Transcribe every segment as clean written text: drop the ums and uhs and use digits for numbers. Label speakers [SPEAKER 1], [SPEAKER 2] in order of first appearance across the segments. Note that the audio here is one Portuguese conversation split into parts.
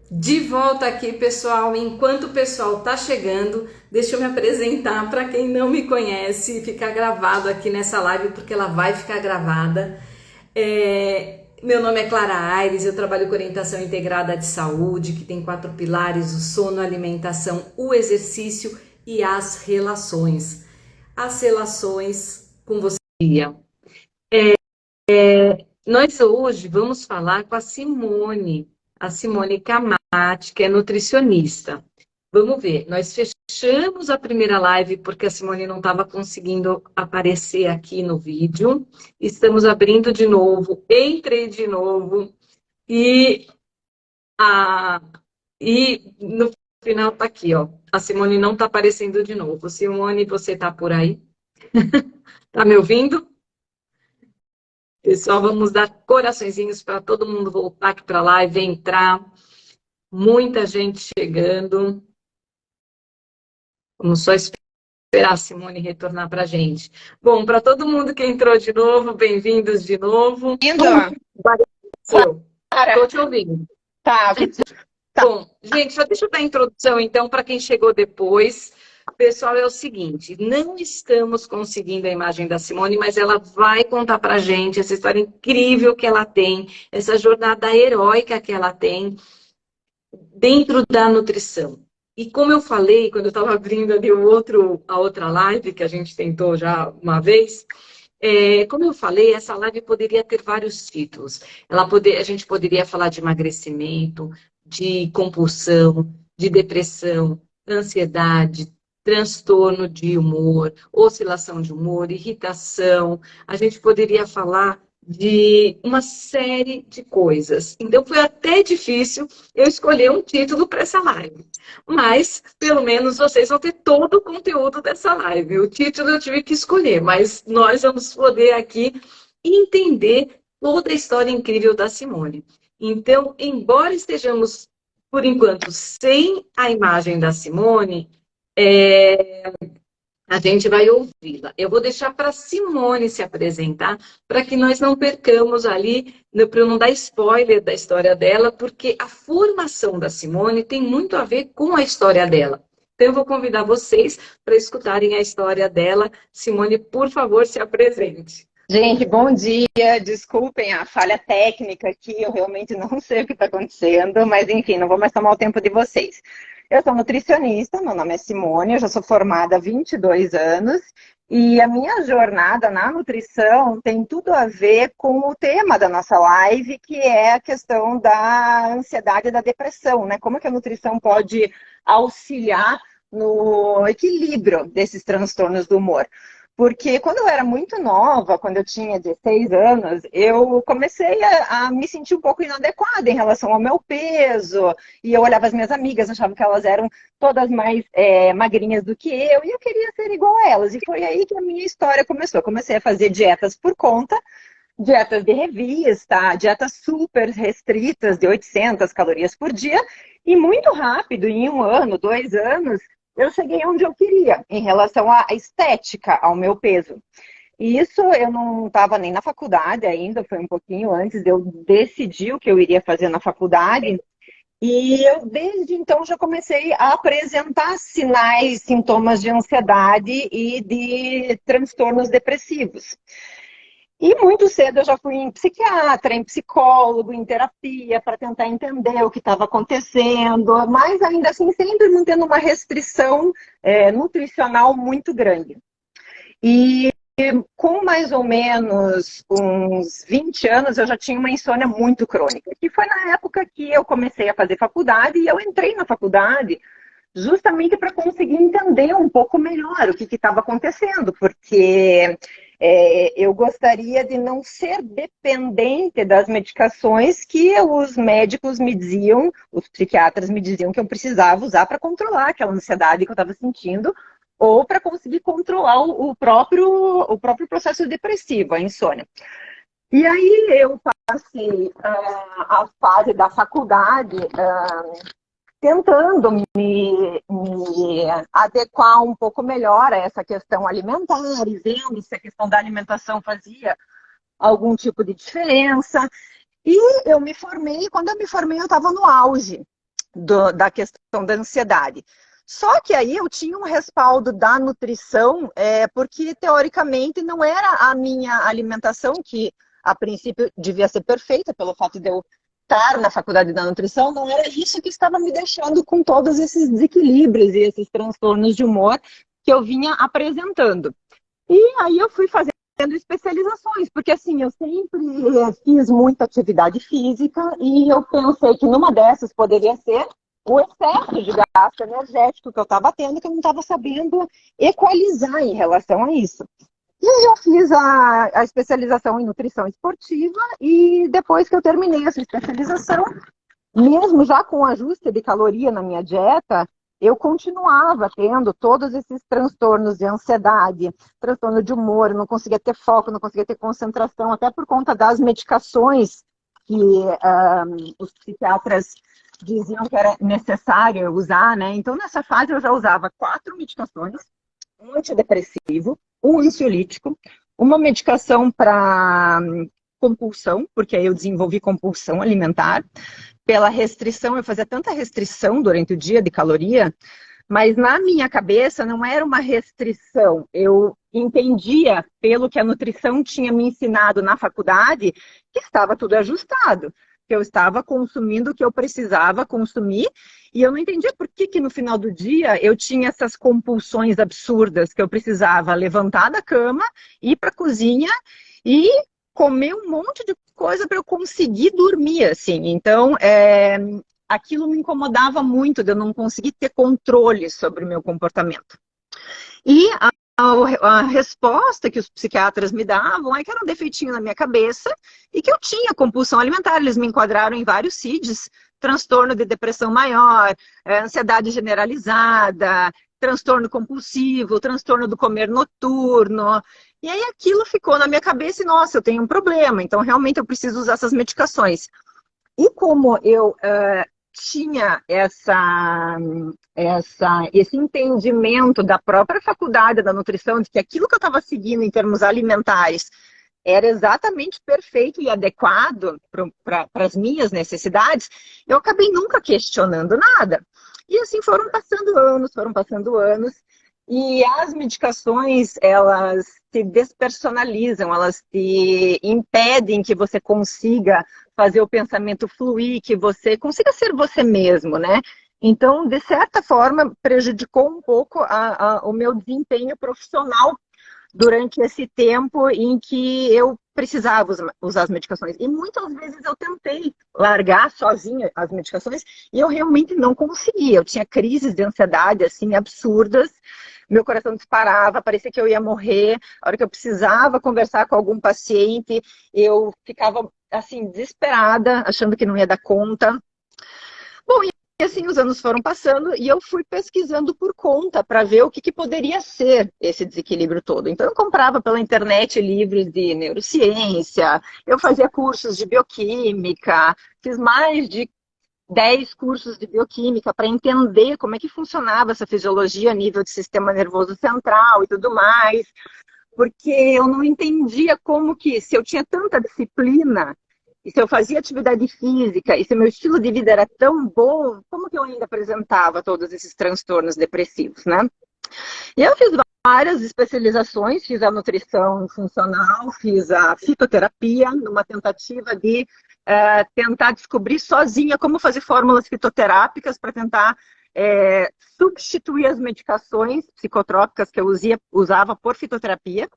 [SPEAKER 1] De volta aqui, pessoal. Enquanto o pessoal tá chegando, deixa eu me apresentar para quem não me conhece e ficar gravado aqui nessa live, porque ela vai ficar gravada. Meu nome é Clara Aires, eu trabalho com orientação integrada de saúde, que tem 4 pilares: o sono, a alimentação, o exercício e as relações. As relações com você. Nós hoje vamos falar com a Simone Camati, que é nutricionista. Vamos ver, nós fechamos a primeira live porque a Simone não estava conseguindo aparecer aqui no vídeo. Estamos abrindo de novo, entrei de novo e, a, e no final está aqui, ó. A Simone não está aparecendo de novo. Simone, você está por aí? Está me ouvindo? Pessoal, vamos dar coraçõezinhos para todo mundo voltar aqui para a live, entrar. Muita gente chegando. Vamos só esperar a Simone retornar para a gente. Bom, para todo mundo que entrou de novo, bem-vindos de novo.
[SPEAKER 2] Indo, Clara.
[SPEAKER 1] Estou te ouvindo.
[SPEAKER 2] Tá, tá.
[SPEAKER 1] Bom, gente, só deixa eu dar a introdução, então, para quem chegou depois. Pessoal, é o seguinte, não estamos conseguindo a imagem da Simone, mas ela vai contar para a gente essa história incrível que ela tem, essa jornada heróica que ela tem dentro da nutrição. E como eu falei, quando eu estava abrindo ali a outra live, que a gente tentou já uma vez, como eu falei, essa live poderia ter vários títulos. A gente poderia falar de emagrecimento, de compulsão, de depressão, ansiedade, transtorno de humor, oscilação de humor, irritação. A gente poderia falar de uma série de coisas. Então, foi até difícil eu escolher um título para essa live. Mas, pelo menos, vocês vão ter todo o conteúdo dessa live. O título eu tive que escolher, mas nós vamos poder aqui entender toda a história incrível da Simone. Então, embora estejamos, por enquanto, sem a imagem da Simone, a gente vai ouvi-la. Eu vou deixar para a Simone se apresentar, para que nós não percamos ali, para eu não dar spoiler da história dela, porque a formação da Simone tem muito a ver com a história dela. Então, eu vou convidar vocês para escutarem a história dela. Simone, por favor, se apresente.
[SPEAKER 2] Gente, bom dia. Desculpem a falha técnica aqui, eu realmente não sei o que está acontecendo, mas enfim, não vou mais tomar o tempo de vocês. Eu sou nutricionista, meu nome é Simone, eu já sou formada há 22 anos e a minha jornada na nutrição tem tudo a ver com o tema da nossa live, que é a questão da ansiedade e da depressão, né? Como que a nutrição pode auxiliar no equilíbrio desses transtornos do humor. Porque quando eu era muito nova, quando eu tinha 16 anos, eu comecei a me sentir um pouco inadequada em relação ao meu peso. E eu olhava as minhas amigas, achava que elas eram todas mais magrinhas do que eu, e eu queria ser igual a elas. E foi aí que a minha história começou. Eu comecei a fazer dietas por conta, dietas de revista, dietas super restritas, de 800 calorias por dia. E muito rápido, em 1 ano, 2 anos, eu cheguei onde eu queria, em relação à estética, ao meu peso. E isso eu não estava nem na faculdade ainda, foi um pouquinho antes de eu decidir o que eu iria fazer na faculdade. E eu, desde então, já comecei a apresentar sinais, sintomas de ansiedade e de transtornos depressivos. E muito cedo eu já fui em psiquiatra, em psicólogo, em terapia, para tentar entender o que estava acontecendo, mas ainda assim sempre mantendo uma restrição nutricional muito grande. E com mais ou menos uns 20 anos eu já tinha uma insônia muito crônica, que foi na época que eu comecei a fazer faculdade e eu entrei na faculdade justamente para conseguir entender um pouco melhor o que estava acontecendo, porque eu gostaria de não ser dependente das medicações que os médicos me diziam, os psiquiatras me diziam que eu precisava usar para controlar aquela ansiedade que eu estava sentindo, ou para conseguir controlar o próprio processo depressivo, a insônia. E aí eu passei a fase da faculdade tentando me adequar um pouco melhor a essa questão alimentar, e vendo se a questão da alimentação fazia algum tipo de diferença. E eu me formei, quando eu me formei eu estava no auge da questão da ansiedade. Só que aí eu tinha um respaldo da nutrição, porque teoricamente não era a minha alimentação, que a princípio devia ser perfeita, pelo fato de eu estar na faculdade da nutrição, não era isso que estava me deixando com todos esses desequilíbrios e esses transtornos de humor que eu vinha apresentando. E aí eu fui fazendo especializações, porque assim, eu sempre fiz muita atividade física e eu pensei que numa dessas poderia ser o excesso de gasto energético que eu estava tendo, que eu não estava sabendo equalizar em relação a isso. E aí eu fiz a especialização em nutrição esportiva e depois que eu terminei essa especialização, mesmo já com ajuste de caloria na minha dieta, eu continuava tendo todos esses transtornos de ansiedade, transtorno de humor, não conseguia ter foco, não conseguia ter concentração, até por conta das medicações que os psiquiatras diziam que era necessário usar, né? Então, nessa fase, eu já usava 4 medicações, um antidepressivo, um ansiolítico, uma medicação para compulsão, porque aí eu desenvolvi compulsão alimentar, pela restrição, eu fazia tanta restrição durante o dia de caloria, mas na minha cabeça não era uma restrição. Eu entendia, pelo que a nutrição tinha me ensinado na faculdade, que estava tudo ajustado, que eu estava consumindo o que eu precisava consumir, e eu não entendia por que no final do dia eu tinha essas compulsões absurdas, que eu precisava levantar da cama, ir para a cozinha e comer um monte de coisa para eu conseguir dormir, assim. Então, aquilo me incomodava muito, de eu não conseguir ter controle sobre o meu comportamento. E a resposta que os psiquiatras me davam é que era um defeitinho na minha cabeça e que eu tinha compulsão alimentar. Eles me enquadraram em vários CIDs, transtorno de depressão maior, ansiedade generalizada, transtorno compulsivo, transtorno do comer noturno. E aí aquilo ficou na minha cabeça e, nossa, eu tenho um problema, então realmente eu preciso usar essas medicações. E como eu tinha esse entendimento da própria faculdade da nutrição, de que aquilo que eu estava seguindo em termos alimentares era exatamente perfeito e adequado para as minhas necessidades, eu acabei nunca questionando nada. E assim foram passando anos, e as medicações, elas se despersonalizam, elas te impedem que você consiga fazer o pensamento fluir, que você consiga ser você mesmo, né? Então, de certa forma, prejudicou um pouco o meu desempenho profissional durante esse tempo em que eu precisava usar as medicações. E muitas vezes eu tentei largar sozinha as medicações e eu realmente não conseguia. Eu tinha crises de ansiedade, assim, absurdas. Meu coração disparava, parecia que eu ia morrer. A hora que eu precisava conversar com algum paciente, eu ficava, assim, desesperada, achando que não ia dar conta. Bom, e assim os anos foram passando e eu fui pesquisando por conta para ver o que poderia ser esse desequilíbrio todo. Então eu comprava pela internet livros de neurociência, eu fazia cursos de bioquímica, fiz mais de 10 cursos de bioquímica para entender como é que funcionava essa fisiologia a nível de sistema nervoso central e tudo mais, porque eu não entendia como que, se eu tinha tanta disciplina, e se eu fazia atividade física, e se meu estilo de vida era tão bom, como que eu ainda apresentava todos esses transtornos depressivos, né? E eu fiz várias especializações, fiz a nutrição funcional, fiz a fitoterapia, numa tentativa de tentar descobrir sozinha como fazer fórmulas fitoterápicas para tentar substituir as medicações psicotrópicas que eu usava por fitoterapia.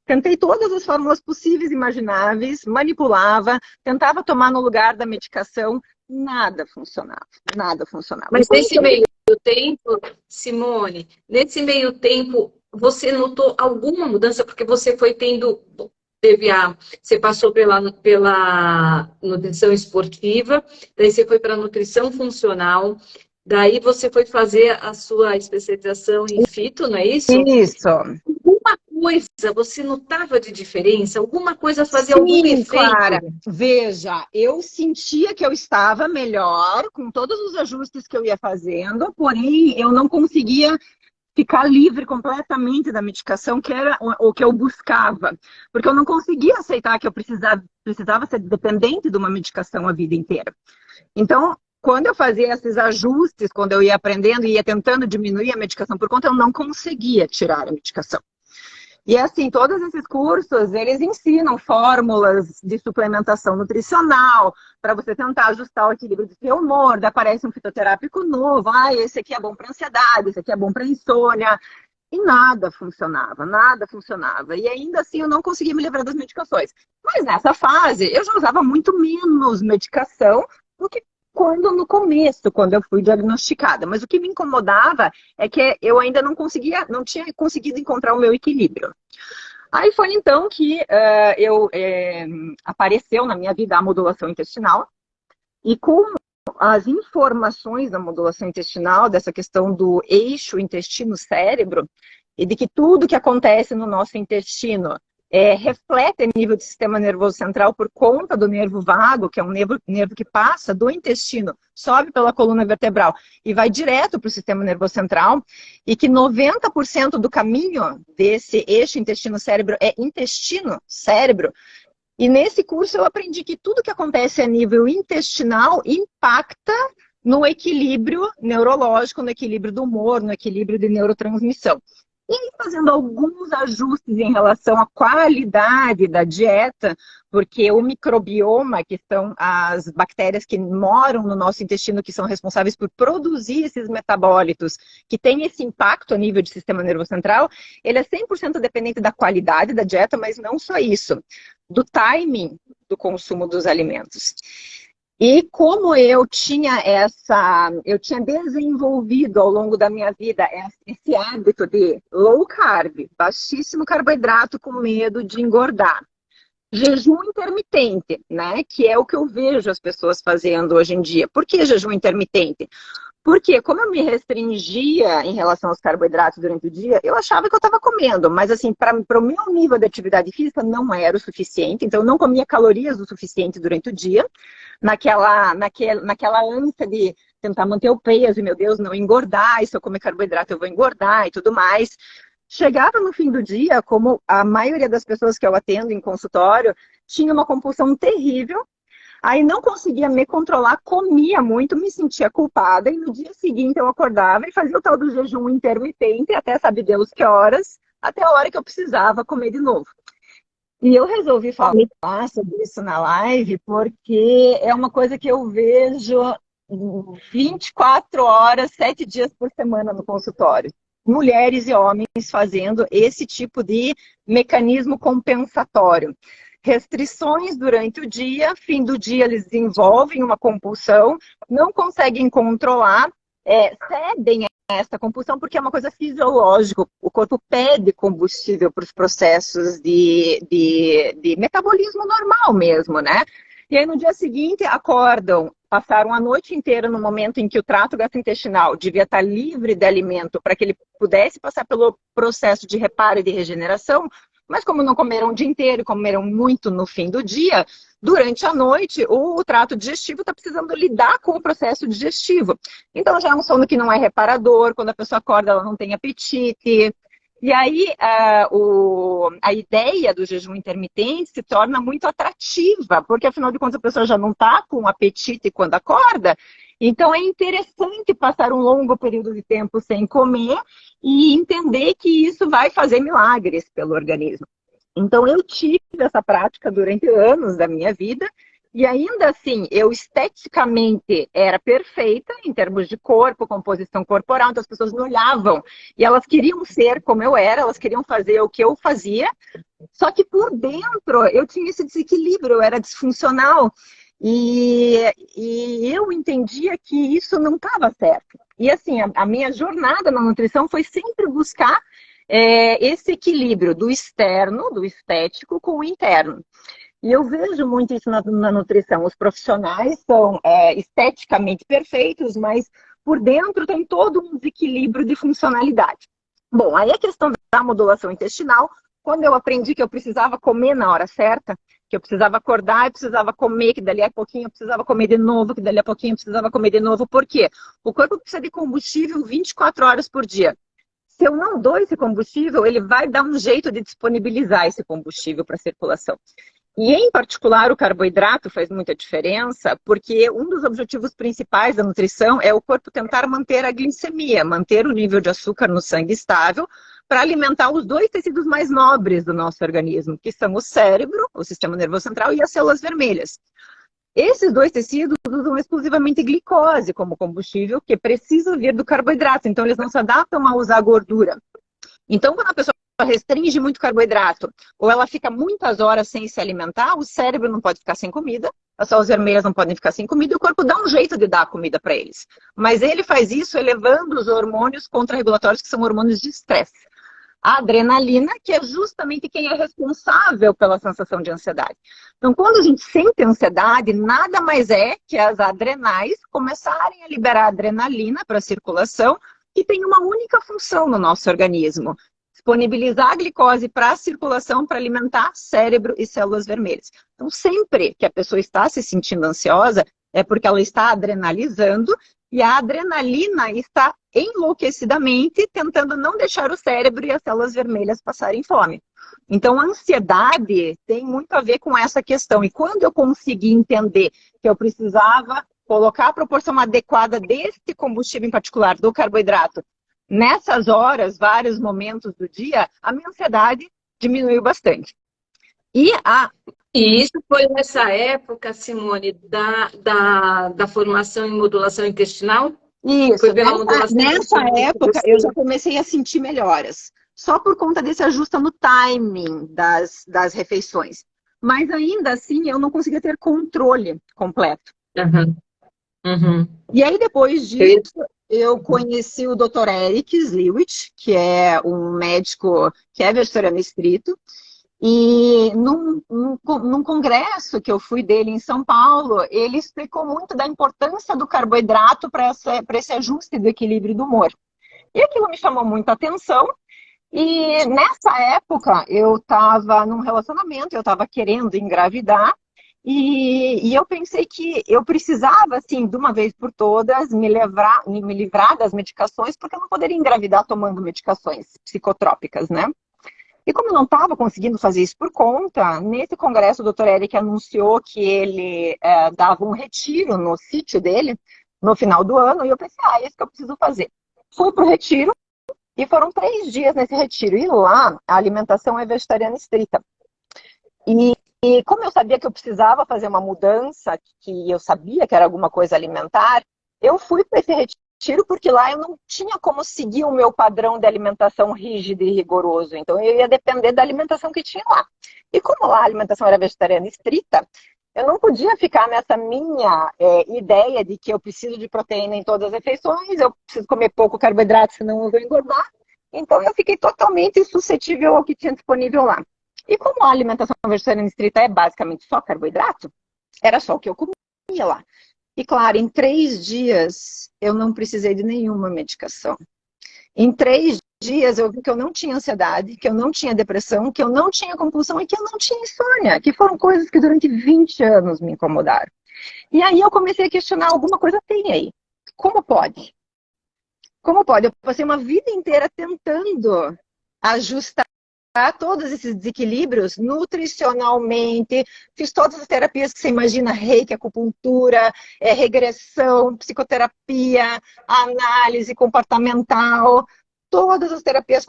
[SPEAKER 2] Tentei todas as fórmulas possíveis e imagináveis, manipulava, tentava tomar no lugar da medicação, nada funcionava, nada funcionava.
[SPEAKER 1] Mas nesse meio tempo, Simone, nesse meio tempo, você notou alguma mudança? Porque você foi você passou pela nutrição esportiva, daí você foi para a nutrição funcional, daí você foi fazer a sua especialização em fito, não é isso?
[SPEAKER 2] Isso.
[SPEAKER 1] Alguma coisa você notava de diferença? Alguma coisa fazia algum efeito?
[SPEAKER 2] Clara, veja, eu sentia que eu estava melhor com todos os ajustes que eu ia fazendo, porém eu não conseguia ficar livre completamente da medicação, que era o que eu buscava. Porque eu não conseguia aceitar que eu precisava ser dependente de uma medicação a vida inteira. Então, quando eu fazia esses ajustes, quando eu ia aprendendo e ia tentando diminuir a medicação por conta, eu não conseguia tirar a medicação. E assim, todos esses cursos, eles ensinam fórmulas de suplementação nutricional para você tentar ajustar o equilíbrio do seu humor, daí aparece um fitoterápico novo, esse aqui é bom para ansiedade, esse aqui é bom para insônia, e nada funcionava, nada funcionava. E ainda assim eu não conseguia me livrar das medicações. Mas nessa fase, eu já usava muito menos medicação do que quando no começo, quando eu fui diagnosticada. Mas o que me incomodava é que eu ainda não tinha conseguido encontrar o meu equilíbrio. Aí foi então que apareceu na minha vida a modulação intestinal. E com as informações da modulação intestinal, dessa questão do eixo intestino-cérebro, e de que tudo que acontece no nosso intestino reflete nível do sistema nervoso central por conta do nervo vago, que é um nervo que passa do intestino, sobe pela coluna vertebral e vai direto para o sistema nervoso central, e que 90% do caminho desse eixo intestino-cérebro é intestino-cérebro. E nesse curso eu aprendi que tudo que acontece a nível intestinal impacta no equilíbrio neurológico, no equilíbrio do humor, no equilíbrio de neurotransmissão. E fazendo alguns ajustes em relação à qualidade da dieta, porque o microbioma, que são as bactérias que moram no nosso intestino, que são responsáveis por produzir esses metabólitos, que tem esse impacto a nível de sistema nervoso central, ele é 100% dependente da qualidade da dieta, mas não só isso, do timing do consumo dos alimentos. E como eu tinha desenvolvido ao longo da minha vida esse hábito de low carb, baixíssimo carboidrato com medo de engordar. Jejum intermitente, né? Que é o que eu vejo as pessoas fazendo hoje em dia. Por que jejum intermitente? Porque como eu me restringia em relação aos carboidratos durante o dia, eu achava que eu estava comendo, mas assim, para o meu nível de atividade física não era o suficiente, então eu não comia calorias o suficiente durante o dia, naquela ânsia de tentar manter o peso, e meu Deus, não engordar, e se eu comer carboidrato eu vou engordar e tudo mais. Chegava no fim do dia, como a maioria das pessoas que eu atendo em consultório, tinha uma compulsão terrível. Aí não conseguia me controlar, comia muito, me sentia culpada, e no dia seguinte eu acordava e fazia o tal do jejum intermitente, até sabe Deus que horas, até a hora que eu precisava comer de novo. E eu resolvi falar sobre isso na live, porque é uma coisa que eu vejo 24 horas, 7 dias por semana no consultório. Mulheres e homens fazendo esse tipo de mecanismo compensatório. Restrições durante o dia, fim do dia eles desenvolvem uma compulsão, não conseguem controlar, cedem a essa compulsão porque é uma coisa fisiológica, o corpo pede combustível para os processos de metabolismo normal mesmo, né? E aí no dia seguinte acordam, passaram a noite inteira no momento em que o trato gastrointestinal devia estar livre de alimento para que ele pudesse passar pelo processo de reparo e de regeneração, mas como não comeram o dia inteiro, comeram muito no fim do dia, durante a noite o trato digestivo está precisando lidar com o processo digestivo. Então já é um sono que não é reparador, quando a pessoa acorda ela não tem apetite. E aí a ideia do jejum intermitente se torna muito atrativa, porque afinal de contas a pessoa já não está com apetite quando acorda. Então é interessante passar um longo período de tempo sem comer e entender que isso vai fazer milagres pelo organismo. Então eu tive essa prática durante anos da minha vida e ainda assim eu esteticamente era perfeita em termos de corpo, composição corporal, então as pessoas me olhavam e elas queriam ser como eu era, elas queriam fazer o que eu fazia, só que por dentro eu tinha esse desequilíbrio, eu era disfuncional. E eu entendia que isso não estava certo. E assim, a minha jornada na nutrição foi sempre buscar esse equilíbrio do externo, do estético, com o interno. E eu vejo muito isso na nutrição. Os profissionais são esteticamente perfeitos, mas por dentro tem todo um desequilíbrio de funcionalidade. Bom, aí a questão da modulação intestinal, quando eu aprendi que eu precisava comer na hora certa, que eu precisava acordar e precisava comer, que dali a pouquinho eu precisava comer de novo, que dali a pouquinho eu precisava comer de novo. Por quê? O corpo precisa de combustível 24 horas por dia. Se eu não dou esse combustível, ele vai dar um jeito de disponibilizar esse combustível para a circulação. E, em particular, o carboidrato faz muita diferença, porque um dos objetivos principais da nutrição é o corpo tentar manter a glicemia, manter o nível de açúcar no sangue estável, para alimentar os dois tecidos mais nobres do nosso organismo, que são o cérebro, o sistema nervoso central e as células vermelhas. Esses dois tecidos usam exclusivamente glicose como combustível, que precisa vir do carboidrato, então eles não se adaptam a usar gordura. Então, quando a pessoa restringe muito carboidrato, ou ela fica muitas horas sem se alimentar, o cérebro não pode ficar sem comida, as células vermelhas não podem ficar sem comida, e o corpo dá um jeito de dar a comida para eles. Mas ele faz isso elevando os hormônios contrarregulatórios, que são hormônios de estresse. A adrenalina, que é justamente quem é responsável pela sensação de ansiedade. Então, quando a gente sente ansiedade, nada mais é que as adrenais começarem a liberar adrenalina para a circulação, que tem uma única função no nosso organismo: disponibilizar a glicose para a circulação, para alimentar cérebro e células vermelhas. Então, sempre que a pessoa está se sentindo ansiosa, é porque ela está adrenalizando, e a adrenalina está enlouquecidamente tentando não deixar o cérebro e as células vermelhas passarem fome. Então, a ansiedade tem muito a ver com essa questão. E quando eu consegui entender que eu precisava colocar a proporção adequada desse combustível em particular, do carboidrato, nessas horas, vários momentos do dia, a minha ansiedade diminuiu bastante.
[SPEAKER 1] E isso foi nessa época, Simone, da formação em modulação intestinal?
[SPEAKER 2] Isso,
[SPEAKER 1] Foi pela modulação
[SPEAKER 2] nessa época eu já comecei a sentir melhoras, só por conta desse ajuste no timing das refeições. Mas ainda assim eu não conseguia ter controle completo.
[SPEAKER 1] Uhum. Uhum.
[SPEAKER 2] E aí depois disso eu conheci o Dr. Eric Sliwich, que é um médico que é vegetariano estrito. E num congresso que eu fui dele em São Paulo, ele explicou muito da importância do carboidrato para esse ajuste do equilíbrio do humor. E aquilo me chamou muita atenção. E nessa época eu estava num relacionamento, eu estava querendo engravidar. E eu pensei que eu precisava, assim, de uma vez por todas, me livrar das medicações, porque eu não poderia engravidar tomando medicações psicotrópicas, né? E como eu não estava conseguindo fazer isso por conta, nesse congresso o Dr. Eric anunciou que ele dava um retiro no sítio dele no final do ano, e eu pensei, é isso que eu preciso fazer. Fui para o retiro, e foram 3 dias nesse retiro, e lá a alimentação é vegetariana estrita. E como eu sabia que eu precisava fazer uma mudança, que eu sabia que era alguma coisa alimentar, eu fui para esse retiro porque lá eu não tinha como seguir o meu padrão de alimentação rígido e rigoroso. Então eu ia depender da alimentação que tinha lá. E como lá a alimentação era vegetariana estrita, eu não podia ficar nessa minha ideia de que eu preciso de proteína em todas as refeições, eu preciso comer pouco carboidrato, senão eu vou engordar. Então eu fiquei totalmente suscetível ao que tinha disponível lá. E como a alimentação vegetariana estrita é basicamente só carboidrato, era só o que eu comia lá. E claro, em 3 dias eu não precisei de nenhuma medicação. Em 3 dias eu vi que eu não tinha ansiedade, que eu não tinha depressão, que eu não tinha compulsão e que eu não tinha insônia, que foram coisas que durante 20 anos me incomodaram. E aí eu comecei a questionar, alguma coisa tem aí. Como pode? Como pode? Eu passei uma vida inteira tentando ajustar todos esses desequilíbrios nutricionalmente, fiz todas as terapias que você imagina, reiki, acupuntura, regressão, psicoterapia, análise comportamental, todas as terapias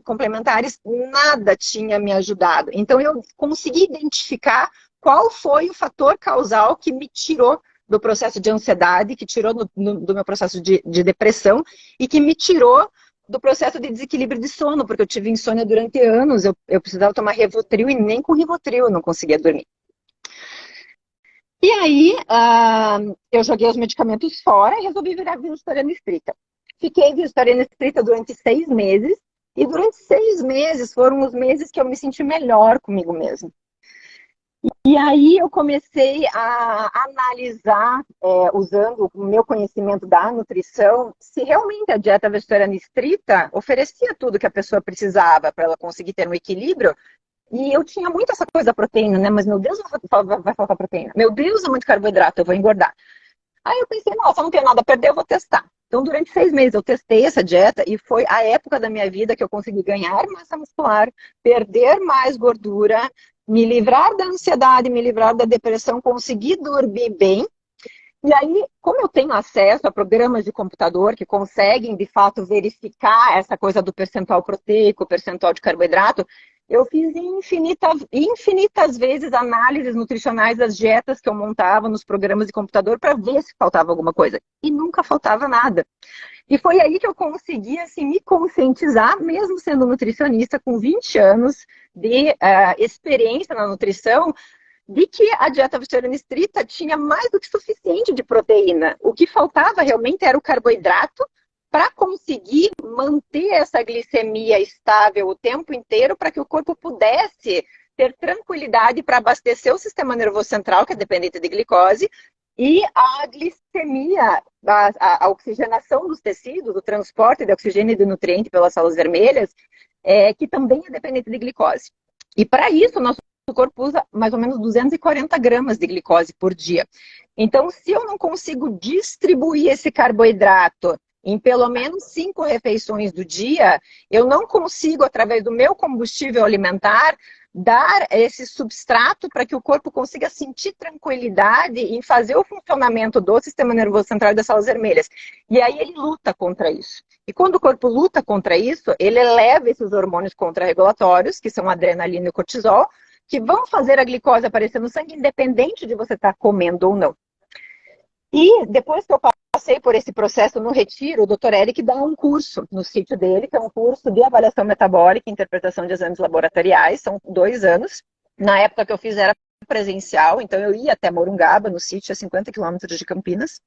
[SPEAKER 2] complementares, nada tinha me ajudado. Então eu consegui identificar qual foi o fator causal que me tirou do processo de ansiedade, que tirou do meu processo de depressão e que me tirou do processo de desequilíbrio de sono, porque eu tive insônia durante anos, eu precisava tomar Rivotril e nem com Rivotril eu não conseguia dormir. E aí, eu joguei os medicamentos fora e resolvi virar vegetariana estrita. Fiquei vegetariana estrita durante 6 meses, e durante 6 meses foram os meses que eu me senti melhor comigo mesma. E aí eu comecei a analisar, usando o meu conhecimento da nutrição, se realmente a dieta vegetariana estrita oferecia tudo que a pessoa precisava para ela conseguir ter um equilíbrio. E eu tinha muito essa coisa da proteína, né? Mas, meu Deus, vai faltar proteína. Meu Deus, é muito carboidrato, eu vou engordar. Aí eu pensei, nossa, eu não tenho nada a perder, eu vou testar. Então, durante 6 meses eu testei essa dieta e foi a época da minha vida que eu consegui ganhar massa muscular, perder mais gordura, me livrar da ansiedade, me livrar da depressão, conseguir dormir bem. E aí, como eu tenho acesso a programas de computador que conseguem, de fato, verificar essa coisa do percentual proteico, percentual de carboidrato, eu fiz infinitas vezes análises nutricionais das dietas que eu montava nos programas de computador para ver se faltava alguma coisa. E nunca faltava nada. E foi aí que eu consegui assim, me conscientizar, mesmo sendo nutricionista, com 20 anos de experiência na nutrição, de que a dieta vegetariana estrita tinha mais do que suficiente de proteína. O que faltava realmente era o carboidrato para conseguir manter essa glicemia estável o tempo inteiro, para que o corpo pudesse ter tranquilidade para abastecer o sistema nervoso central, que é dependente de glicose, e a glicemia, a oxigenação dos tecidos, o transporte de oxigênio e de nutriente pelas células vermelhas, que também é dependente de glicose. E para isso, o nosso corpo usa mais ou menos 240 gramas de glicose por dia. Então, se eu não consigo distribuir esse carboidrato em pelo menos 5 refeições do dia, eu não consigo, através do meu combustível alimentar, dar esse substrato para que o corpo consiga sentir tranquilidade em fazer o funcionamento do sistema nervoso central e das células vermelhas. E aí ele luta contra isso. E quando o corpo luta contra isso, ele eleva esses hormônios contrarregulatórios, que são a adrenalina e o cortisol, que vão fazer a glicose aparecer no sangue, independente de você estar comendo ou não. E depois que eu passei por esse processo no retiro, o Dr. Eric dá um curso no sítio dele, que é um curso de avaliação metabólica e interpretação de exames laboratoriais, são 2 anos. Na época que eu fiz era presencial, então eu ia até Morungaba, no sítio, a 50 quilômetros de Campinas.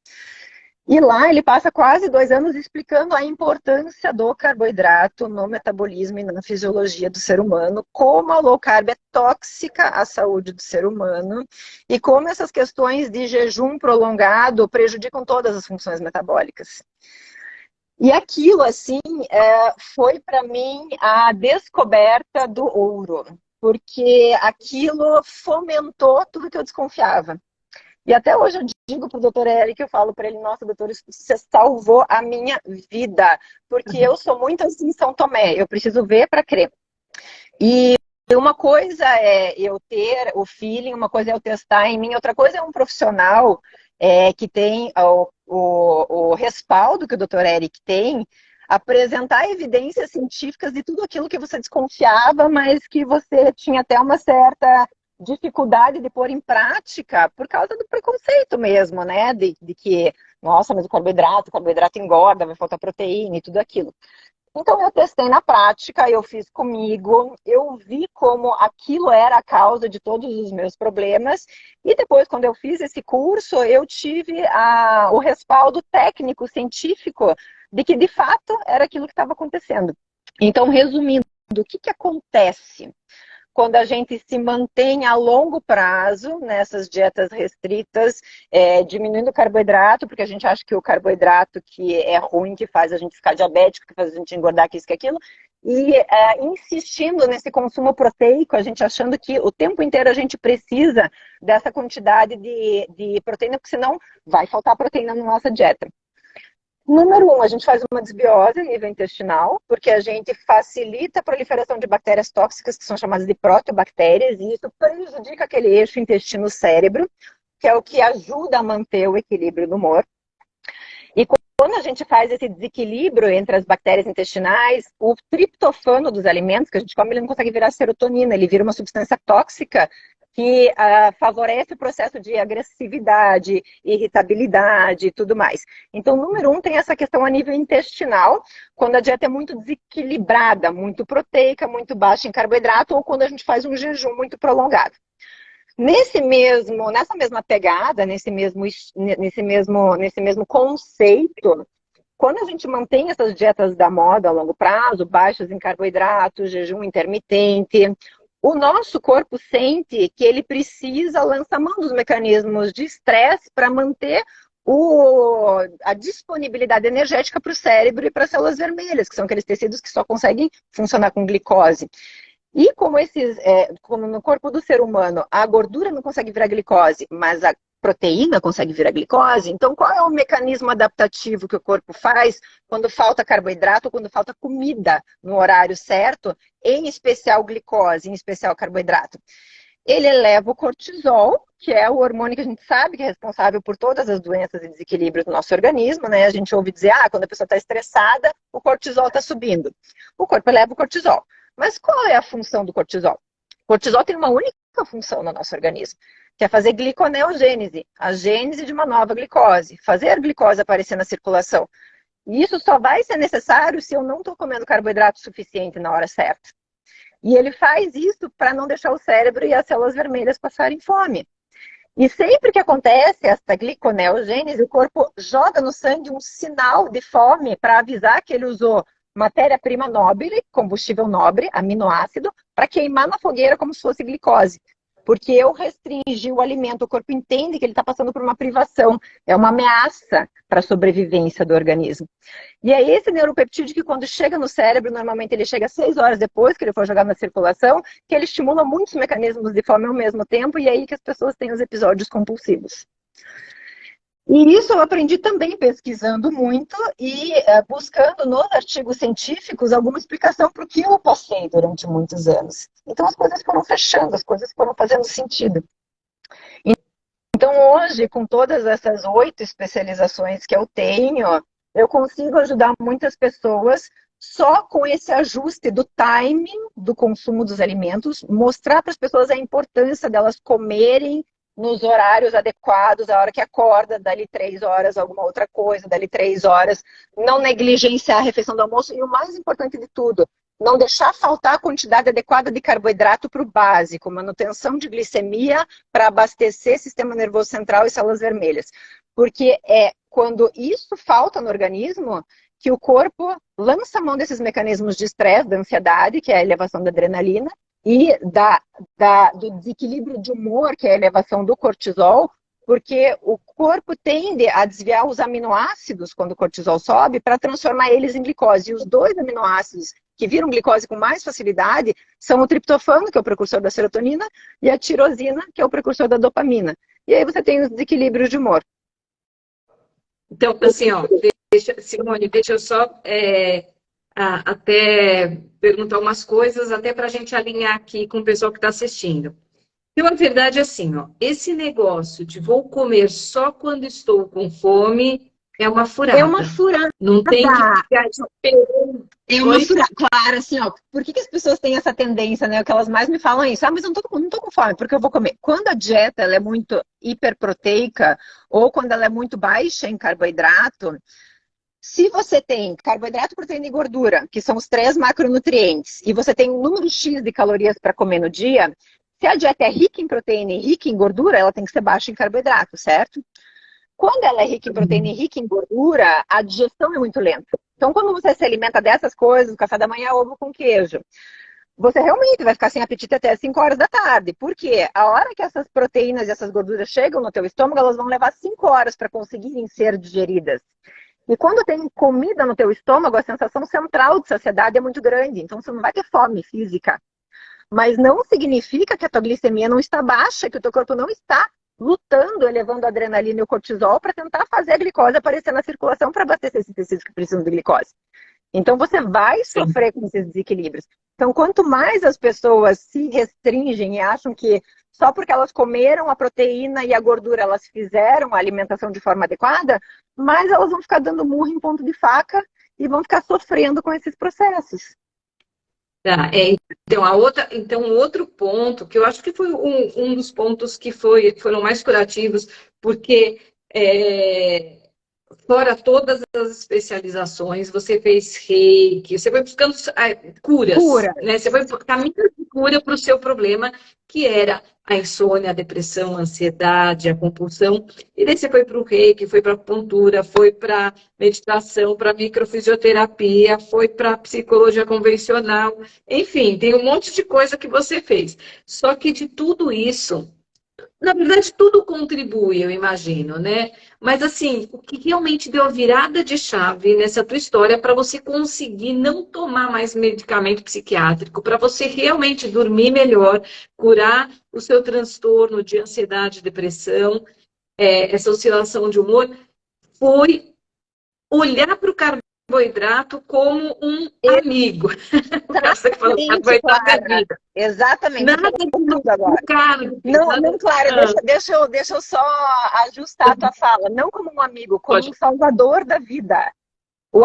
[SPEAKER 2] E lá ele passa quase 2 anos explicando a importância do carboidrato no metabolismo e na fisiologia do ser humano, como a low carb é tóxica à saúde do ser humano e como essas questões de jejum prolongado prejudicam todas as funções metabólicas. E aquilo, assim, foi para mim a descoberta do ouro, porque aquilo fomentou tudo que eu desconfiava. E até hoje eu digo para o doutor Eric, eu falo para ele, nossa, doutor, você salvou a minha vida, porque eu sou muito assim São Tomé, eu preciso ver para crer. E uma coisa é eu ter o feeling, uma coisa é eu testar em mim, outra coisa é um profissional que tem o respaldo que o doutor Eric tem, apresentar evidências científicas de tudo aquilo que você desconfiava, mas que você tinha até uma certa dificuldade de pôr em prática por causa do preconceito mesmo, né? De que, nossa, mas o carboidrato engorda, vai faltar proteína e tudo aquilo. Então eu testei na prática, eu fiz comigo, eu vi como aquilo era a causa de todos os meus problemas e depois, quando eu fiz esse curso, eu tive o respaldo técnico, científico, de que de fato era aquilo que estava acontecendo. Então, resumindo, o que acontece quando a gente se mantém a longo prazo nessas dietas restritas, diminuindo o carboidrato, porque a gente acha que o carboidrato que é ruim, que faz a gente ficar diabético, que faz a gente engordar, que isso, que aquilo, e insistindo nesse consumo proteico, a gente achando que o tempo inteiro a gente precisa dessa quantidade de proteína, porque senão vai faltar proteína na nossa dieta. Número 1, a gente faz uma desbiose a nível intestinal, porque a gente facilita a proliferação de bactérias tóxicas, que são chamadas de proteobactérias, e isso prejudica aquele eixo intestino-cérebro, que é o que ajuda a manter o equilíbrio do humor. E quando a gente faz esse desequilíbrio entre as bactérias intestinais, o triptofano dos alimentos que a gente come, ele não consegue virar serotonina, ele vira uma substância tóxica que favorece o processo de agressividade, irritabilidade e tudo mais. Então, número 1, tem essa questão a nível intestinal, quando a dieta é muito desequilibrada, muito proteica, muito baixa em carboidrato, ou quando a gente faz um jejum muito prolongado. Nessa mesma pegada, nesse mesmo conceito, quando a gente mantém essas dietas da moda a longo prazo, baixas em carboidratos, jejum intermitente, o nosso corpo sente que ele precisa lançar mão dos mecanismos de estresse para manter a disponibilidade energética para o cérebro e para as células vermelhas, que são aqueles tecidos que só conseguem funcionar com glicose. E como no corpo do ser humano a gordura não consegue virar glicose, mas a proteína consegue virar glicose, então qual é o mecanismo adaptativo que o corpo faz quando falta carboidrato, quando falta comida no horário certo, em especial glicose, em especial carboidrato? ele eleva o cortisol, que é o hormônio que a gente sabe que é responsável por todas as doenças e desequilíbrios do nosso organismo, né? A gente ouve dizer, quando a pessoa está estressada, o cortisol está subindo. O corpo eleva o cortisol. Mas qual é a função do cortisol? O cortisol tem uma única função no nosso organismo, que é fazer gliconeogênese, a gênese de uma nova glicose, fazer a glicose aparecer na circulação. E isso só vai ser necessário se eu não estou comendo carboidrato suficiente na hora certa. E ele faz isso para não deixar o cérebro e as células vermelhas passarem fome. E sempre que acontece essa gliconeogênese, o corpo joga no sangue um sinal de fome para avisar que ele usou matéria-prima nobre, combustível nobre, aminoácido, para queimar na fogueira como se fosse glicose. Porque eu restringi o alimento, o corpo entende que ele está passando por uma privação, é uma ameaça para a sobrevivência do organismo. E é esse neuropeptídeo que quando chega no cérebro, normalmente ele chega 6 horas depois que ele for jogado na circulação, que ele estimula muitos mecanismos de fome ao mesmo tempo, e é aí que as pessoas têm os episódios compulsivos. E isso eu aprendi também pesquisando muito e buscando nos artigos científicos alguma explicação para o que eu passei durante muitos anos. Então as coisas foram fechando, as coisas foram fazendo sentido. Então hoje, com todas essas 8 especializações que eu tenho, eu consigo ajudar muitas pessoas só com esse ajuste do timing do consumo dos alimentos, mostrar para as pessoas a importância delas comerem nos horários adequados, a hora que acorda, dali 3 horas, alguma outra coisa, dali 3 horas, não negligenciar a refeição do almoço e o mais importante de tudo, não deixar faltar a quantidade adequada de carboidrato para o básico, manutenção de glicemia para abastecer sistema nervoso central e células vermelhas. Porque é quando isso falta no organismo que o corpo lança a mão desses mecanismos de estresse, da ansiedade, que é a elevação da adrenalina, e do desequilíbrio de humor, que é a elevação do cortisol, porque o corpo tende a desviar os aminoácidos quando o cortisol sobe para transformar eles em glicose. E os 2 aminoácidos que viram glicose com mais facilidade são o triptofano, que é o precursor da serotonina, e a tirosina, que é o precursor da dopamina. E aí você tem os desequilíbrios de humor.
[SPEAKER 1] Então, assim, Simone, deixa eu só até perguntar umas coisas, até para a gente alinhar aqui com o pessoal que está assistindo. Então, a verdade é assim, esse negócio de vou comer só quando estou com fome é uma furada.
[SPEAKER 2] É uma furada.
[SPEAKER 1] Não tem que ficar esperando.
[SPEAKER 2] É uma furada. Claro, assim, por que as pessoas têm essa tendência, né? O que elas mais me falam é isso. Mas eu não tô com fome, porque eu vou comer. Quando a dieta ela é muito hiperproteica, ou quando ela é muito baixa em carboidrato, se você tem carboidrato, proteína e gordura, que são os 3 macronutrientes, e você tem um número X de calorias para comer no dia, se a dieta é rica em proteína e rica em gordura, ela tem que ser baixa em carboidrato, certo? Quando ela é rica em proteína e rica em gordura, a digestão é muito lenta. Então, quando você se alimenta dessas coisas, café da manhã, ovo com queijo, você realmente vai ficar sem apetite até 5 horas da tarde. Por quê? A hora que essas proteínas e essas gorduras chegam no teu estômago, elas vão levar 5 horas para conseguirem ser digeridas. E quando tem comida no teu estômago, a sensação central de saciedade é muito grande. Então, você não vai ter fome física. Mas não significa que a tua glicemia não está baixa, que o teu corpo não está lutando, elevando a adrenalina e o cortisol para tentar fazer a glicose aparecer na circulação para abastecer esses tecidos que precisam de glicose. Então, você vai sofrer com esses desequilíbrios. Então, quanto mais as pessoas se restringem e acham que só porque elas comeram a proteína e a gordura, elas fizeram a alimentação de forma adequada, mais elas vão ficar dando murro em ponto de faca e vão ficar sofrendo com esses processos.
[SPEAKER 1] Tá, então, outro ponto, que eu acho que foi um dos pontos que foram mais curativos, porque fora todas as especializações, você fez reiki, você foi buscando curas, né? Você foi caminho de cura para o seu problema, que era a insônia, a depressão, a ansiedade, a compulsão. E daí você foi para o reiki, foi para a acupuntura, foi para meditação, para microfisioterapia, foi para psicologia convencional. Enfim, tem um monte de coisa que você fez. Só que de tudo isso, na verdade, tudo contribui, eu imagino, né? Mas, assim, o que realmente deu a virada de chave nessa tua história para você conseguir não tomar mais medicamento psiquiátrico, para você realmente dormir melhor, curar o seu transtorno de ansiedade, depressão, essa oscilação de humor, foi olhar para o carboidrato carboidrato como um amigo. O cara que falou,
[SPEAKER 2] Exatamente,
[SPEAKER 1] carboidrato é
[SPEAKER 2] Clara.
[SPEAKER 1] vida.
[SPEAKER 2] Exatamente, você
[SPEAKER 1] Nada
[SPEAKER 2] falou
[SPEAKER 1] de
[SPEAKER 2] tudo agora.
[SPEAKER 1] carbo.
[SPEAKER 2] Não,
[SPEAKER 1] Nada...
[SPEAKER 2] não, Clara,
[SPEAKER 1] Ah,
[SPEAKER 2] deixa eu só ajustar a tua fala. Não como um amigo, como um
[SPEAKER 1] pode.
[SPEAKER 2] salvador da vida. O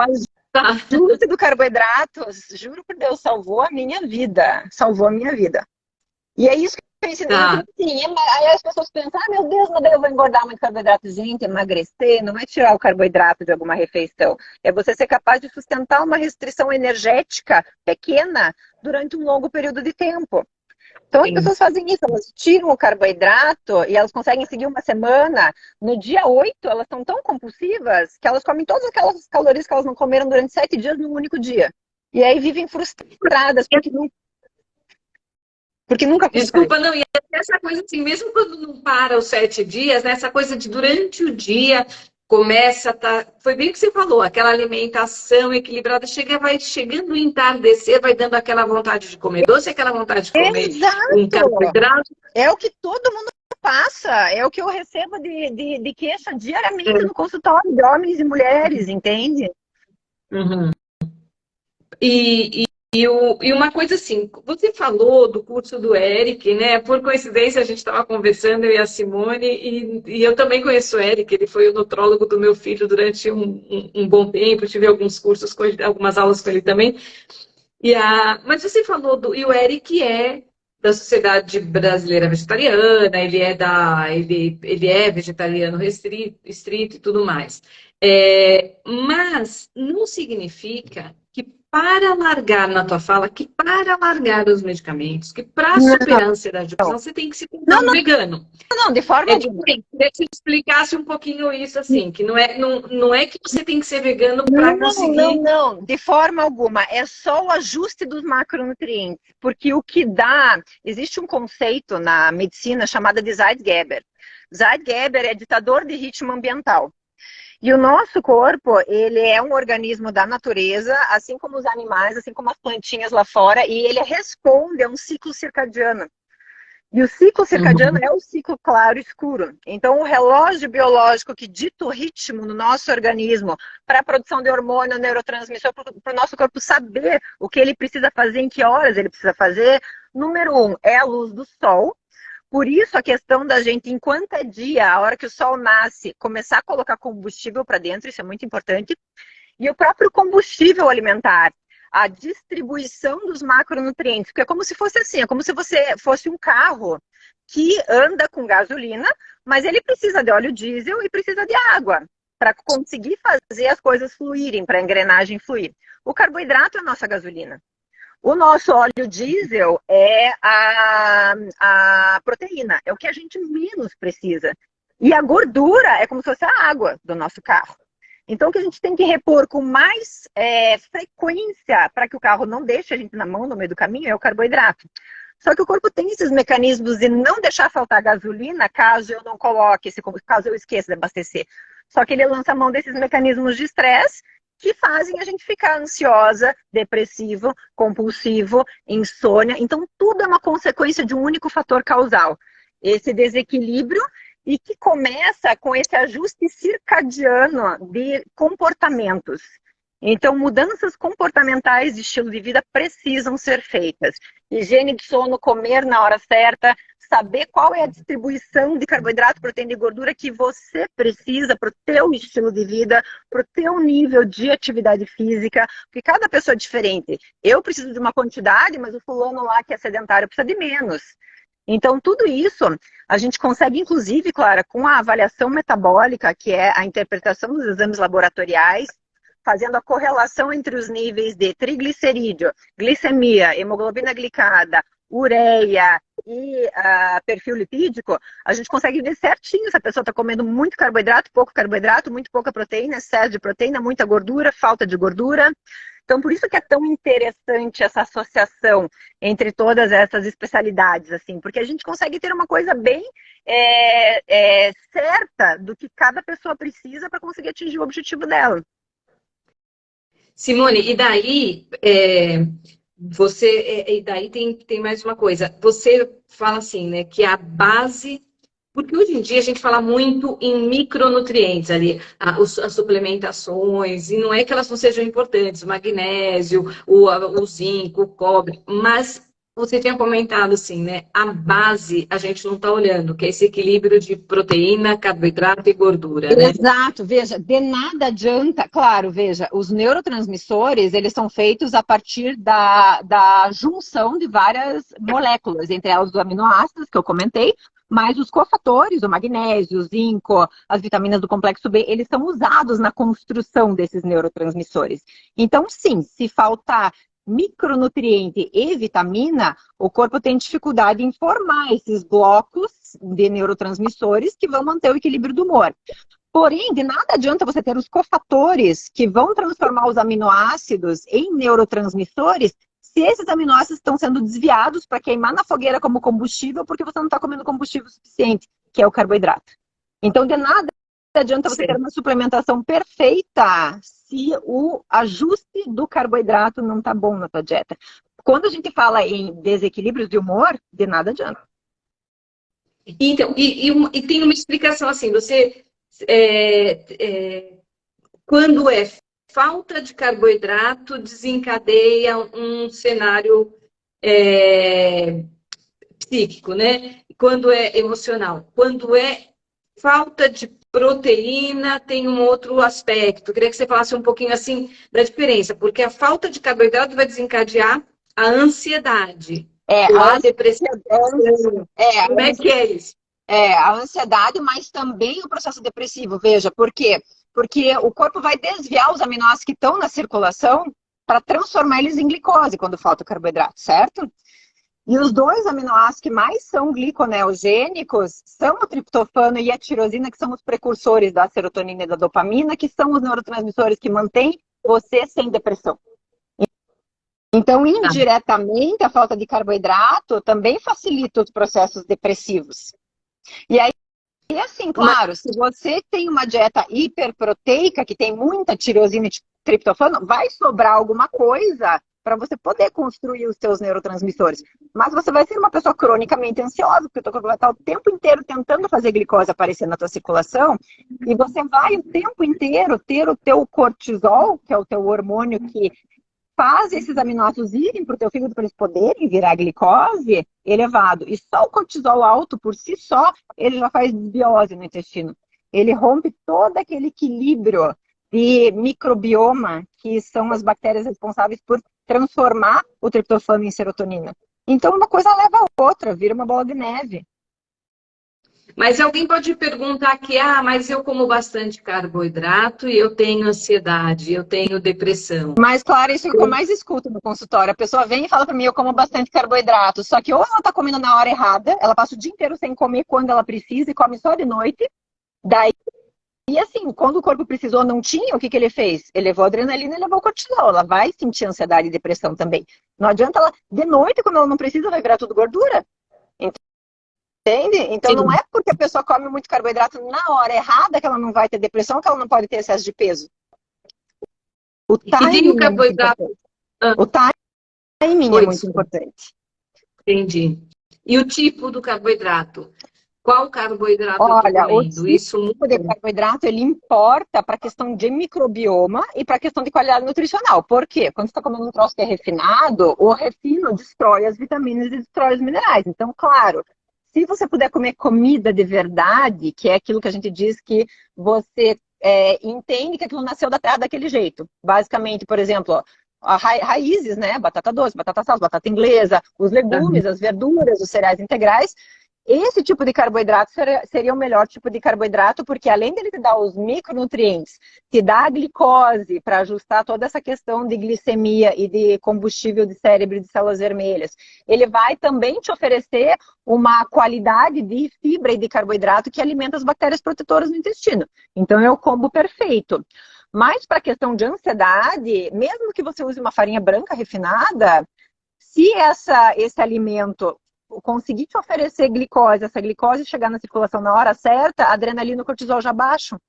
[SPEAKER 1] Tá.
[SPEAKER 2] ajuste do carboidrato, juro por Deus, salvou a minha vida. Salvou a minha vida. E é isso que eu ensino. Então,
[SPEAKER 1] Tá.
[SPEAKER 2] assim, aí as pessoas pensam, ah, meu Deus, mas daí eu vou engordar muito carboidrato. Gente, emagrecer não é tirar o carboidrato de alguma refeição. É você ser capaz de sustentar uma restrição energética pequena durante um longo período de tempo. Então as
[SPEAKER 1] Sim.
[SPEAKER 2] pessoas fazem isso, elas tiram o carboidrato e elas conseguem seguir uma semana. No dia 8, elas são tão compulsivas que elas comem todas aquelas calorias que elas não comeram durante 7 dias num único dia. E aí vivem frustradas porque nunca conseguem.
[SPEAKER 1] Desculpa, não, e essa coisa assim, mesmo quando não para os 7 dias, né, essa coisa de durante o dia começa a tá, foi bem o que você falou, aquela alimentação equilibrada, vai chegando o entardecer, vai dando aquela vontade de comer doce, aquela vontade de comer um
[SPEAKER 2] Exato!
[SPEAKER 1] carboidrato.
[SPEAKER 2] É o que todo mundo passa, é o que eu recebo de queixa diariamente no consultório de homens e mulheres, entende?
[SPEAKER 1] Uhum. E uma coisa assim, você falou do curso do Eric, né? Por coincidência, a gente estava conversando, eu e a Simone, e eu também conheço o Eric, ele foi o nutrólogo do meu filho durante um bom tempo, tive alguns cursos com ele, algumas aulas com ele também. Mas você falou e o Eric é da Sociedade Brasileira Vegetariana, ele é vegetariano restrito e tudo mais. Mas não significa que para largar na tua fala, que para largar os medicamentos, que para
[SPEAKER 2] Não,
[SPEAKER 1] superar a ansiedade de depressão, você tem que se tornar
[SPEAKER 2] não,
[SPEAKER 1] um
[SPEAKER 2] não,
[SPEAKER 1] vegano.
[SPEAKER 2] não, de forma
[SPEAKER 1] É
[SPEAKER 2] alguma.
[SPEAKER 1] diferente. Queria que você explicasse um pouquinho isso, assim, que não é que você tem que ser vegano para
[SPEAKER 2] Não, não,
[SPEAKER 1] conseguir.
[SPEAKER 2] não, de forma alguma. É só o ajuste dos macronutrientes. Porque o que dá. Existe um conceito na medicina chamado de Zeitgeber. Zeitgeber é ditador de ritmo ambiental. E o nosso corpo, ele é um organismo da natureza, assim como os animais, assim como as plantinhas lá fora, e ele responde a um ciclo circadiano. E o ciclo circadiano
[SPEAKER 1] Uhum.
[SPEAKER 2] é o ciclo claro-escuro. Então, o relógio biológico que dita o ritmo no nosso organismo para a produção de hormônio, neurotransmissor, para o nosso corpo saber o que ele precisa fazer, em que horas ele precisa fazer. Número 1 é a luz do sol. Por isso, a questão da gente, enquanto é dia, a hora que o sol nasce, começar a colocar combustível para dentro, isso é muito importante. E o próprio combustível alimentar, a distribuição dos macronutrientes, porque é como se fosse assim, é como se você fosse um carro que anda com gasolina, mas ele precisa de óleo diesel e precisa de água para conseguir fazer as coisas fluírem, para a engrenagem fluir. O carboidrato é a nossa gasolina. O nosso óleo diesel é a proteína, é o que a gente menos precisa. E a gordura é como se fosse a água do nosso carro. Então, o que a gente tem que repor com mais frequência para que o carro não deixe a gente na mão no meio do caminho é o carboidrato. Só que o corpo tem esses mecanismos de não deixar faltar gasolina caso eu não coloque, caso eu esqueça de abastecer. Só que ele lança a mão desses mecanismos de estresse que fazem a gente ficar ansiosa, depressivo, compulsivo, insônia. Então, tudo é uma consequência de um único fator causal. Esse desequilíbrio e que começa com esse ajuste circadiano de comportamentos. Então, mudanças comportamentais de estilo de vida precisam ser feitas. Higiene de sono, comer na hora certa, saber qual é a distribuição de carboidrato, proteína e gordura que você precisa para o teu estilo de vida, para o teu nível de atividade física, porque cada pessoa é diferente. Eu preciso de uma quantidade, mas o fulano lá que é sedentário precisa de menos. Então, tudo isso a gente consegue, inclusive, Clara, com a avaliação metabólica, que é a interpretação dos exames laboratoriais, fazendo a correlação entre os níveis de triglicerídeo, glicemia, hemoglobina glicada, ureia e perfil lipídico, a gente consegue ver certinho se a pessoa está comendo muito carboidrato, muito pouca proteína, excesso de proteína, muita gordura, falta de gordura. Então, por isso que é tão interessante essa associação entre todas essas especialidades, assim, porque a gente consegue ter uma coisa bem certa do que cada pessoa precisa para conseguir atingir o objetivo dela.
[SPEAKER 1] Simone, e daí e daí tem mais uma coisa. Você fala assim, né, que a base Porque hoje em dia a gente fala muito em micronutrientes ali, as suplementações, e não é que elas não sejam importantes, o magnésio, o zinco, o cobre, mas você tinha comentado assim, né? A base a gente não está olhando, que é esse equilíbrio de proteína, carboidrato e gordura, né?
[SPEAKER 2] Exato, veja, de nada adianta, claro, veja, os neurotransmissores, eles são feitos a partir da junção de várias moléculas, entre elas os aminoácidos, que eu comentei, mas os cofatores, o magnésio, o zinco, as vitaminas do complexo B, eles são usados na construção desses neurotransmissores. Então, sim, se faltar micronutriente e vitamina, o corpo tem dificuldade em formar esses blocos de neurotransmissores que vão manter o equilíbrio do humor. Porém, de nada adianta você ter os cofatores que vão transformar os aminoácidos em neurotransmissores se esses aminoácidos estão sendo desviados para queimar na fogueira como combustível porque você não está comendo combustível suficiente, que é o carboidrato. Então, de nada adianta você ter uma suplementação perfeita se o ajuste do carboidrato não está bom na tua dieta. Quando a gente fala em desequilíbrios de humor, de nada adianta.
[SPEAKER 1] Então, e tem uma explicação assim, você quando é falta de carboidrato, desencadeia um cenário psíquico, né? Quando é emocional. Quando é falta de proteína, tem um outro aspecto. Eu queria que você falasse um pouquinho assim da diferença, porque a falta de carboidrato vai desencadear a ansiedade, a depressão. Como é que é isso?
[SPEAKER 2] A ansiedade, mas também o processo depressivo. Veja, por quê? Porque o corpo vai desviar os aminoácidos que estão na circulação para transformar eles em glicose quando falta o carboidrato, certo? E os dois aminoácidos que mais são gliconeogênicos são o triptofano e a tirosina, que são os precursores da serotonina e da dopamina, que são os neurotransmissores que mantêm você sem depressão. Então, indiretamente, a falta de carboidrato também facilita os processos depressivos. E aí, assim, claro, se você tem uma dieta hiperproteica, que tem muita tirosina e triptofano, vai sobrar alguma coisa para você poder construir os seus neurotransmissores. Mas você vai ser uma pessoa cronicamente ansiosa, porque o teu corpo vai estar o tempo inteiro tentando fazer glicose aparecer na tua circulação, e você vai o tempo inteiro ter o teu cortisol, que é o teu hormônio que faz esses aminoácidos irem para o teu fígado para eles poderem virar glicose elevado. E só o cortisol alto por si só, ele já faz desbiose no intestino. Ele rompe todo aquele equilíbrio de microbioma, que são as bactérias responsáveis por transformar o triptofano em serotonina. Então, uma coisa leva a outra, vira uma bola de neve.
[SPEAKER 1] Mas alguém pode perguntar aqui, mas eu como bastante carboidrato e eu tenho ansiedade, eu tenho depressão.
[SPEAKER 2] Mas, claro, isso é o que eu mais escuto no consultório. A pessoa vem e fala para mim, eu como bastante carboidrato, só que ou ela está comendo na hora errada, ela passa o dia inteiro sem comer quando ela precisa e come só de noite. Daí, e assim, quando o corpo precisou, não tinha, o que ele fez? Ele levou adrenalina e levou cortisol. Ela vai sentir ansiedade e depressão também. Não adianta ela, de noite, quando ela não precisa, vai virar tudo gordura. Entende? Então, não é porque a pessoa come muito carboidrato na hora errada que ela não vai ter depressão, que ela não pode ter excesso de peso. O timing é muito importante. O timing é muito importante.
[SPEAKER 1] Entendi. E o tipo do carboidrato? Qual carboidrato
[SPEAKER 2] Olha,
[SPEAKER 1] eu tô comendo?
[SPEAKER 2] O tipo de carboidrato, ele importa para a questão de microbioma e para a questão de qualidade nutricional. Por quê? Quando você está comendo um troço que é refinado, o refino destrói as vitaminas e destrói os minerais. Então, claro, se você puder comer comida de verdade, que é aquilo que a gente diz que você entende que aquilo nasceu da terra daquele jeito. Basicamente, por exemplo, raízes, né? Batata doce, batata salsa, batata inglesa, os legumes, as verduras, os cereais integrais. Esse tipo de carboidrato seria o melhor tipo de carboidrato, porque além dele te dar os micronutrientes, te dá a glicose para ajustar toda essa questão de glicemia e de combustível de cérebro e de células vermelhas. Ele vai também te oferecer uma qualidade de fibra e de carboidrato que alimenta as bactérias protetoras no intestino. Então é o combo perfeito. Mas para a questão de ansiedade, mesmo que você use uma farinha branca refinada, se esse alimento conseguir te oferecer glicose, essa glicose chegar na circulação na hora certa, a adrenalina e o cortisol já baixam.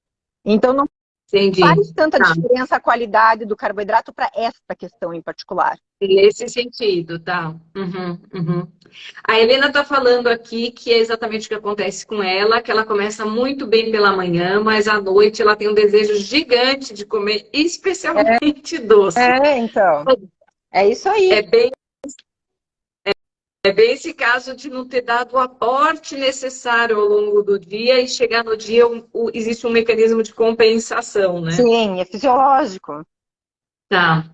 [SPEAKER 2] Então não
[SPEAKER 1] Entendi.
[SPEAKER 2] Faz tanta
[SPEAKER 1] Tá.
[SPEAKER 2] diferença a qualidade do carboidrato para esta questão em particular.
[SPEAKER 1] Nesse sentido, tá. A Helena está falando aqui que é exatamente o que acontece com ela, que ela começa muito bem pela manhã, mas à noite ela tem um desejo gigante de comer, especialmente doce.
[SPEAKER 2] Então. É isso
[SPEAKER 1] É
[SPEAKER 2] aí.
[SPEAKER 1] bem, é bem esse caso de não ter dado o aporte necessário ao longo do dia e chegar no dia existe um mecanismo de compensação, né?
[SPEAKER 2] Sim, é fisiológico.
[SPEAKER 1] Tá.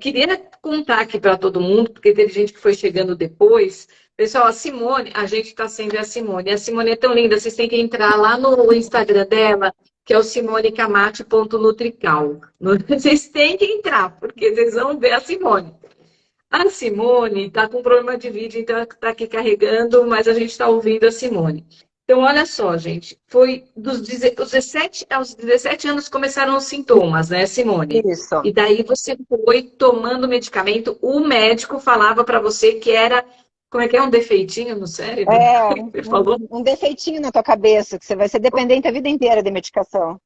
[SPEAKER 1] Queria contar aqui para todo mundo, porque teve gente que foi chegando depois. Pessoal, a Simone, a gente está sendo a Simone. A Simone é tão linda, vocês têm que entrar lá no Instagram dela, que é o simonicamate.nutrical. Vocês têm que entrar, porque vocês vão ver a Simone. A Simone está com problema de vídeo, então está aqui carregando, mas a gente está ouvindo a Simone. Então, olha só, gente, foi dos 17 aos 17 anos começaram os sintomas, né, Simone?
[SPEAKER 2] Isso.
[SPEAKER 1] E daí você foi tomando medicamento, o médico falava para você que era, como é que é, um defeitinho no cérebro?
[SPEAKER 2] É,
[SPEAKER 1] Você falou
[SPEAKER 2] um defeitinho na tua cabeça, que você vai ser dependente a vida inteira de medicação.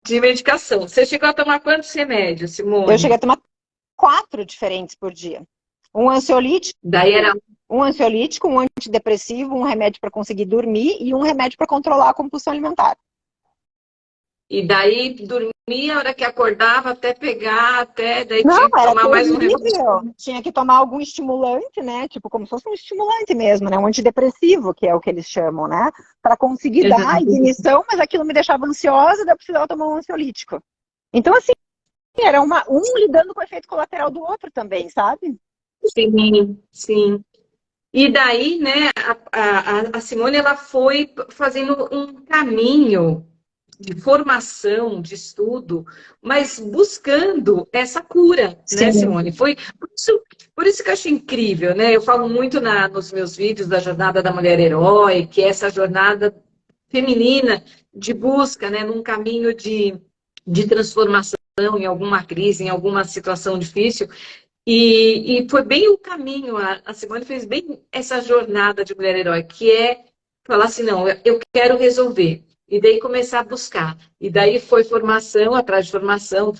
[SPEAKER 1] de medicação. Você chegou a tomar quantos remédios,
[SPEAKER 2] Eu cheguei
[SPEAKER 1] Simone?
[SPEAKER 2] a tomar 4 diferentes por dia. Um ansiolítico,
[SPEAKER 1] Daí era
[SPEAKER 2] um antidepressivo, um remédio para conseguir dormir e um remédio para controlar a compulsão alimentar.
[SPEAKER 1] E daí dormia, a hora que acordava, até pegar, até daí
[SPEAKER 2] Não,
[SPEAKER 1] tinha que
[SPEAKER 2] era
[SPEAKER 1] tomar mais um
[SPEAKER 2] terrível.
[SPEAKER 1] remédio.
[SPEAKER 2] Tinha que tomar algum estimulante, né? Tipo, como se fosse um estimulante mesmo, né? Um antidepressivo, que é o que eles chamam, né? Para conseguir dar a ignição, mas aquilo me deixava ansiosa, daí eu precisava tomar um ansiolítico. Então, assim, era um lidando com o efeito colateral do outro também, sabe?
[SPEAKER 1] Sim, sim. E daí, né, a Simone, ela foi fazendo um caminho de formação, de estudo, mas buscando essa cura, né,
[SPEAKER 2] Sim.
[SPEAKER 1] Simone? Foi por isso que eu acho incrível, né? Eu falo muito nos meus vídeos da jornada da mulher herói, que é essa jornada feminina de busca, né, num caminho de transformação em alguma crise, em alguma situação difícil. E foi bem o caminho, a Simone fez bem essa jornada de mulher herói, que é falar assim, não, eu quero resolver. E daí começar a buscar. E daí foi formação, atrás de formação,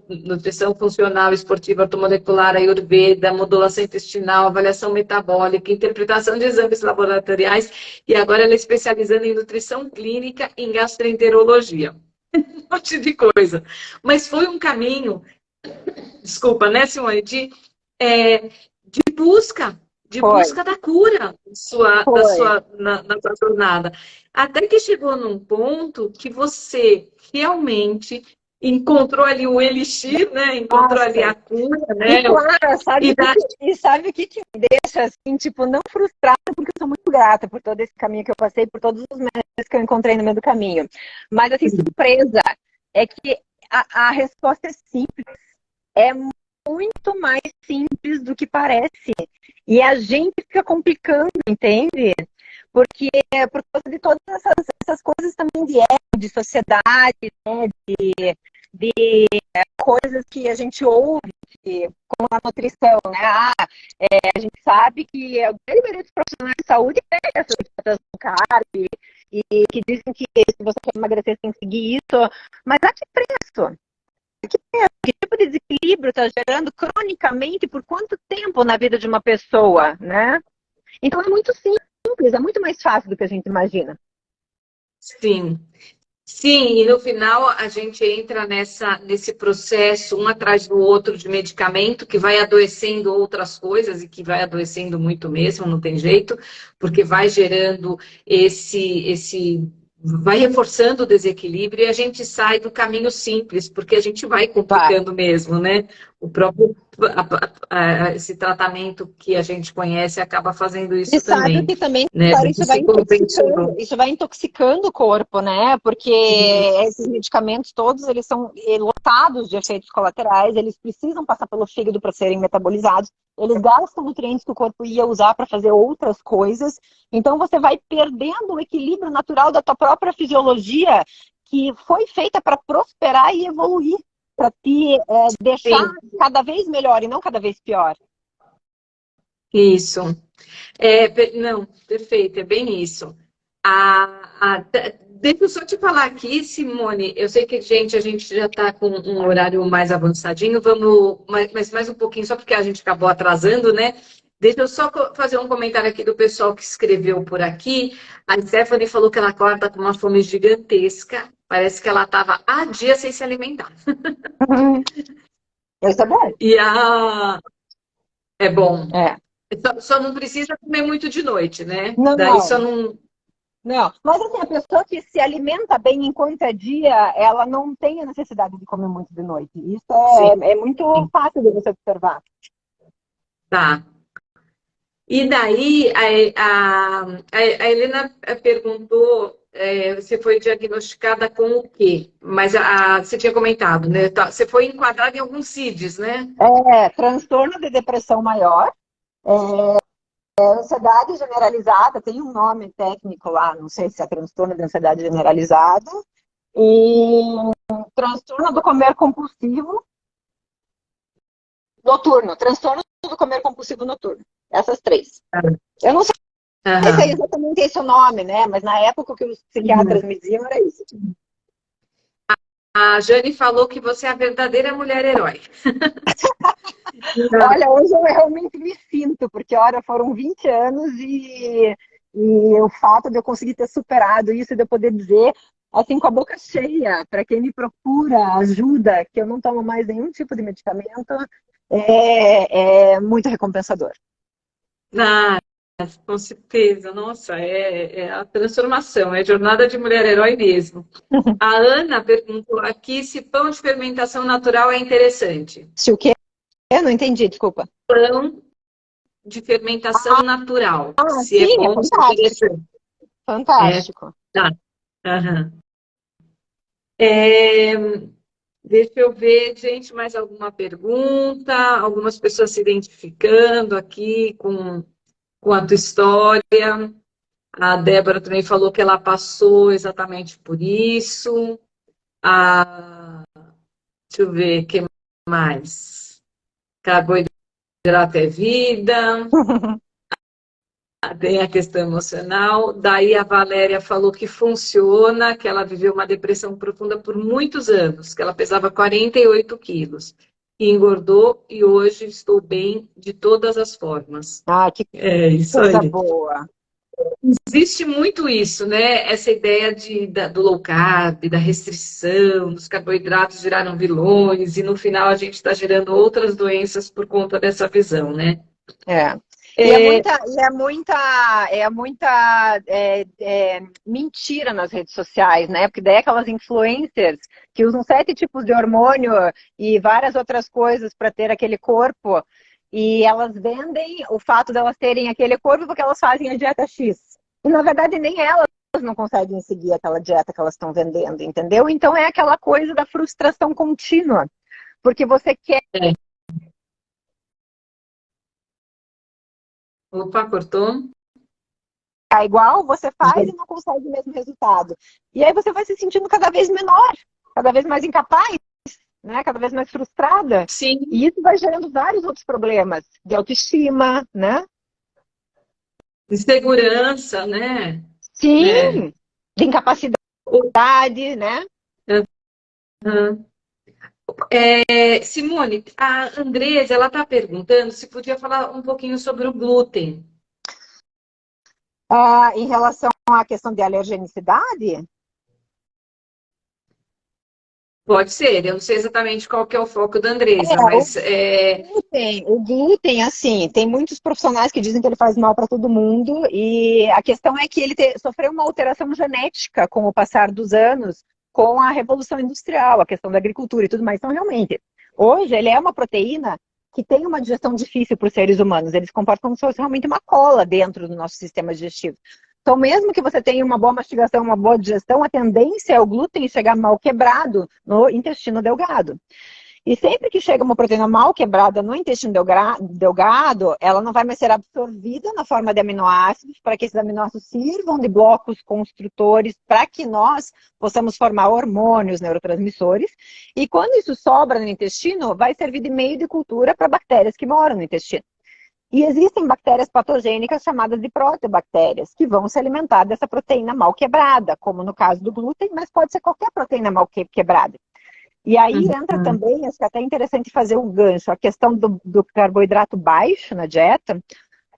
[SPEAKER 1] nutrição funcional, esportiva, ortomolecular, ayurveda, modulação intestinal, avaliação metabólica, interpretação de exames laboratoriais, e agora ela é especializando em nutrição clínica e em gastroenterologia. Um monte de coisa. Mas foi um caminho, desculpa, né, Simone, busca, de
[SPEAKER 2] Foi,
[SPEAKER 1] busca da cura
[SPEAKER 2] foi.
[SPEAKER 1] na sua jornada. Até que chegou num ponto que você realmente encontrou ali o elixir, né? Encontrou ali
[SPEAKER 2] Nossa.
[SPEAKER 1] a cura,
[SPEAKER 2] E
[SPEAKER 1] né?
[SPEAKER 2] claro,
[SPEAKER 1] E da...
[SPEAKER 2] sabe o que me deixa assim, tipo, não frustrada, porque eu sou muito grata por todo esse caminho que eu passei, por todos os mestres que eu encontrei no meio do caminho. Mas assim, surpresa é que a resposta é simples. É muito mais simples do que parece. E a gente fica complicando, entende? Porque é por causa de todas essas coisas também de ego, de sociedade, né? De coisas que a gente ouve, como a nutrição, né? A gente sabe que a maioria dos profissionais de saúde tem essas dietas no carb e que dizem que se você quer emagrecer, tem que seguir isso. Mas a que preço? Que tipo de desequilíbrio está gerando cronicamente por quanto tempo na vida de uma pessoa, né? Então é muito simples, é muito mais fácil do que a gente imagina.
[SPEAKER 1] Sim. Sim, e no final a gente entra nesse processo, um atrás do outro, de medicamento, que vai adoecendo outras coisas e que vai adoecendo muito mesmo, não tem jeito, porque vai gerando vai reforçando o desequilíbrio e a gente sai do caminho simples, porque a gente vai
[SPEAKER 2] Vai.
[SPEAKER 1] complicando mesmo, né? O próprio esse tratamento que a gente conhece acaba fazendo
[SPEAKER 2] E
[SPEAKER 1] isso
[SPEAKER 2] sabe
[SPEAKER 1] também,
[SPEAKER 2] que também,
[SPEAKER 1] né?
[SPEAKER 2] claro,
[SPEAKER 1] De se compensando.
[SPEAKER 2] isso vai intoxicando o corpo, né? Porque esses medicamentos todos, eles são lotados de efeitos colaterais, eles precisam passar pelo fígado para serem metabolizados, eles gastam nutrientes que o corpo ia usar para fazer outras coisas, então você vai perdendo o equilíbrio natural da tua própria fisiologia, que foi feita para prosperar e evoluir, para te deixar
[SPEAKER 1] Sim,
[SPEAKER 2] cada vez melhor e não cada vez pior.
[SPEAKER 1] isso. Não, perfeito, é bem isso. Deixa eu só te falar aqui, Simone. Eu sei que, gente, a gente já está com um horário mais avançadinho. Vamos, mas mais um pouquinho, só porque a gente acabou atrasando, né? Deixa eu só fazer um comentário aqui do pessoal que escreveu por aqui. A Stephanie falou que ela acorda com uma fome gigantesca. Parece que ela estava há dias sem se alimentar.
[SPEAKER 2] Isso é bom.
[SPEAKER 1] E a... É bom.
[SPEAKER 2] É.
[SPEAKER 1] Só não precisa comer muito de noite, né?
[SPEAKER 2] Não,
[SPEAKER 1] Daí só
[SPEAKER 2] não.
[SPEAKER 1] não...
[SPEAKER 2] Não, mas assim, a pessoa que se alimenta bem enquanto é dia, ela não tem a necessidade de comer muito de noite. Isso
[SPEAKER 1] Sim,
[SPEAKER 2] é muito fácil de você observar.
[SPEAKER 1] tá. E daí, a Helena perguntou, você foi diagnosticada com o quê? Mas você tinha comentado, né? Você foi enquadrada em alguns CIDs, né?
[SPEAKER 2] Transtorno de depressão maior, ansiedade generalizada, tem um nome técnico lá, não sei se é transtorno de ansiedade generalizada, e transtorno do comer compulsivo noturno, transtorno do comer compulsivo noturno. Essas três. Eu não sei se é exatamente esse o nome, né? Mas na época que os psiquiatras me diziam era isso.
[SPEAKER 1] A Jane falou que você é a verdadeira mulher-herói.
[SPEAKER 2] Olha, hoje eu realmente me sinto, porque, olha, foram 20 anos e o fato de eu conseguir ter superado isso e de eu poder dizer, assim, com a boca cheia, para quem me procura ajuda, que eu não tomo mais nenhum tipo de medicamento, é muito recompensador.
[SPEAKER 1] Ah, com certeza. Nossa, é a transformação, é a jornada de mulher-herói mesmo. A Ana perguntou aqui se pão de fermentação natural é interessante.
[SPEAKER 2] Se o quê? Eu não entendi, desculpa.
[SPEAKER 1] Pão de fermentação natural. Se é
[SPEAKER 2] Sim, é
[SPEAKER 1] bom, se é
[SPEAKER 2] fantástico.
[SPEAKER 1] interessante.
[SPEAKER 2] Fantástico.
[SPEAKER 1] Tá. Aham. Deixa eu ver, gente, mais alguma pergunta? Algumas pessoas se identificando aqui com a tua história. A Débora também falou que ela passou exatamente por isso. Deixa eu ver, o que mais? Carboidrato é vida. Tem a questão emocional. Daí a Valéria falou que funciona, que ela viveu uma depressão profunda por muitos anos, que ela pesava 48 quilos. E engordou e hoje estou bem de todas as formas.
[SPEAKER 2] Que
[SPEAKER 1] É isso
[SPEAKER 2] coisa
[SPEAKER 1] aí.
[SPEAKER 2] boa.
[SPEAKER 1] Existe muito isso, né? Essa ideia do low carb, da restrição, dos carboidratos viraram vilões, e no final a gente está gerando outras doenças por conta dessa visão, né?
[SPEAKER 2] E é muita mentira nas redes sociais, né? Porque daí aquelas influencers que usam 7 tipos de hormônio e várias outras coisas para ter aquele corpo, e elas vendem o fato de elas terem aquele corpo porque elas fazem a dieta X. E na verdade nem elas não conseguem seguir aquela dieta que elas estão vendendo, entendeu? Então é aquela coisa da frustração contínua, porque você quer.
[SPEAKER 1] Opa, cortou?
[SPEAKER 2] Igual, você faz e não consegue o mesmo resultado. E aí você vai se sentindo cada vez menor, cada vez mais incapaz, né? Cada vez mais frustrada.
[SPEAKER 1] Sim.
[SPEAKER 2] E isso vai gerando vários outros problemas de autoestima, né?
[SPEAKER 1] Insegurança, né?
[SPEAKER 2] Sim, de incapacidade, né?
[SPEAKER 1] Uhum. Simone, a Andresa, ela está perguntando se podia falar um pouquinho sobre o glúten.
[SPEAKER 2] Em relação à questão de alergenicidade?
[SPEAKER 1] Pode ser, eu não sei exatamente qual que é o foco da Andresa, mas...
[SPEAKER 2] O glúten, assim, tem muitos profissionais que dizem que ele faz mal para todo mundo, e a questão é que ele sofreu uma alteração genética com o passar dos anos, com a Revolução Industrial, a questão da agricultura e tudo mais. Então, realmente, hoje ele é uma proteína que tem uma digestão difícil para os seres humanos. Eles se comportam como se fosse realmente uma cola dentro do nosso sistema digestivo. Então, mesmo que você tenha uma boa mastigação, uma boa digestão, a tendência é o glúten chegar mal quebrado no intestino delgado. E sempre que chega uma proteína mal quebrada no intestino delgado, ela não vai mais ser absorvida na forma de aminoácidos, para que esses aminoácidos sirvam de blocos construtores, para que nós possamos formar hormônios, neurotransmissores. E quando isso sobra no intestino, vai servir de meio de cultura para bactérias que moram no intestino. E existem bactérias patogênicas chamadas de proteobactérias, que vão se alimentar dessa proteína mal quebrada, como no caso do glúten, mas pode ser qualquer proteína mal quebrada. E aí entra também, acho que é até interessante fazer um gancho, a questão do carboidrato baixo na dieta.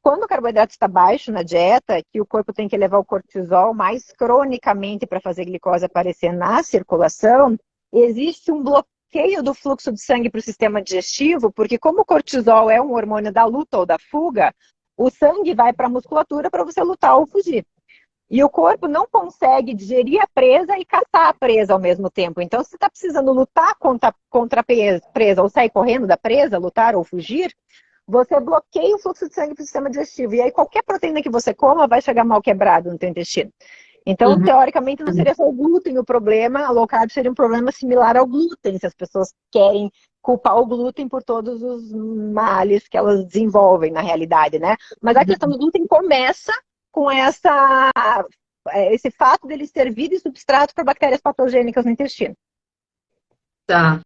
[SPEAKER 2] Quando o carboidrato está baixo na dieta, que o corpo tem que elevar o cortisol mais cronicamente para fazer a glicose aparecer na circulação, existe um bloqueio do fluxo de sangue para o sistema digestivo, porque como o cortisol é um hormônio da luta ou da fuga, o sangue vai para a musculatura para você lutar ou fugir. E o corpo não consegue digerir a presa e caçar a presa ao mesmo tempo. Então, se você está precisando lutar contra a presa ou sair correndo da presa, lutar ou fugir, você bloqueia o fluxo de sangue para o sistema digestivo. E aí, qualquer proteína que você coma vai chegar mal quebrado no teu intestino. Então, teoricamente, não seria só o glúten o problema, a low carb seria um problema similar ao glúten, se as pessoas querem culpar o glúten por todos os males que elas desenvolvem na realidade, né? Mas a questão do glúten começa com esse fato dele servir de substrato para bactérias patogênicas no intestino.
[SPEAKER 1] Tá.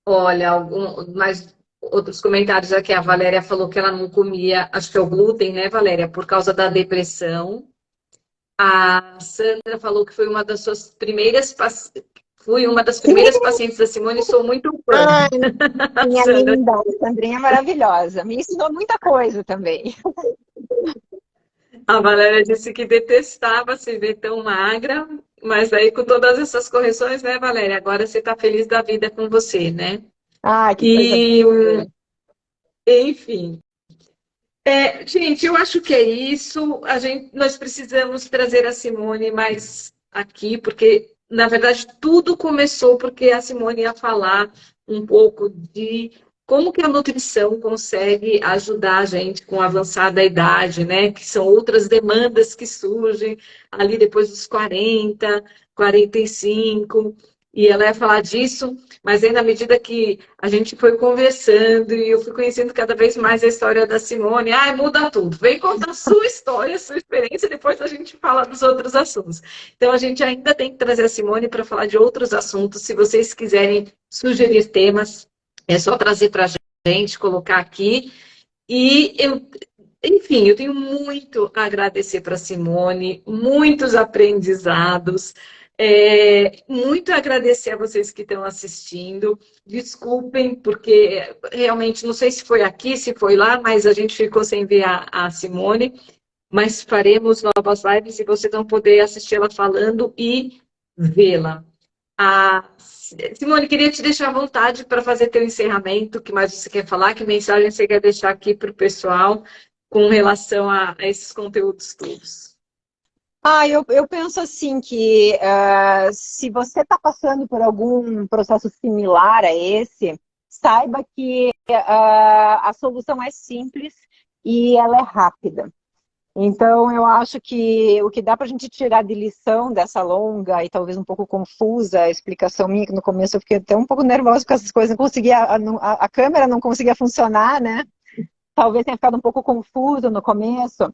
[SPEAKER 1] Olha, mais outros comentários aqui. A Valéria falou que ela não comia, acho que é o glúten, né, Valéria? Por causa da depressão. A Sandra falou que foi uma das suas primeiras fui uma das primeiras pacientes da Simone e sou muito fã.
[SPEAKER 2] Ai, minha linda, a Sandrinha é maravilhosa. Me ensinou muita coisa também.
[SPEAKER 1] A Valéria disse que detestava se ver tão magra, mas aí com todas essas correções, né, Valéria? Agora você está feliz da vida com você, né?
[SPEAKER 2] Ah, que coisa boa.
[SPEAKER 1] Enfim. Gente, eu acho que é isso. Nós precisamos trazer a Simone mais aqui, porque, na verdade, tudo começou porque a Simone ia falar um pouco de como que a nutrição consegue ajudar a gente com a avançada idade, né? Que são outras demandas que surgem ali depois dos 40, 45. E ela ia falar disso, mas aí na medida que a gente foi conversando e eu fui conhecendo cada vez mais a história da Simone, muda tudo. Vem contar a sua história, a sua experiência, depois a gente fala dos outros assuntos. Então a gente ainda tem que trazer a Simone para falar de outros assuntos. Se vocês quiserem sugerir temas, é só trazer para a gente, colocar aqui. Enfim, eu tenho muito a agradecer para a Simone, muitos aprendizados. Muito agradecer a vocês que estão assistindo. Desculpem, porque realmente não sei se foi aqui, se foi lá, mas a gente ficou sem ver a Simone. Mas faremos novas lives e vocês vão poder assistir ela falando e vê-la. Simone, queria te deixar à vontade para fazer teu encerramento. O que mais você quer falar? Que mensagem você quer deixar aqui para o pessoal com relação a esses conteúdos todos?
[SPEAKER 2] Eu penso assim que se você está passando por algum processo similar a esse, saiba que a solução é simples e ela é rápida. Então, eu acho que o que dá para a gente tirar de lição dessa longa e talvez um pouco confusa explicação minha, que no começo eu fiquei até um pouco nervosa com essas coisas, não conseguia, a câmera não conseguia funcionar, né? Talvez tenha ficado um pouco confuso no começo,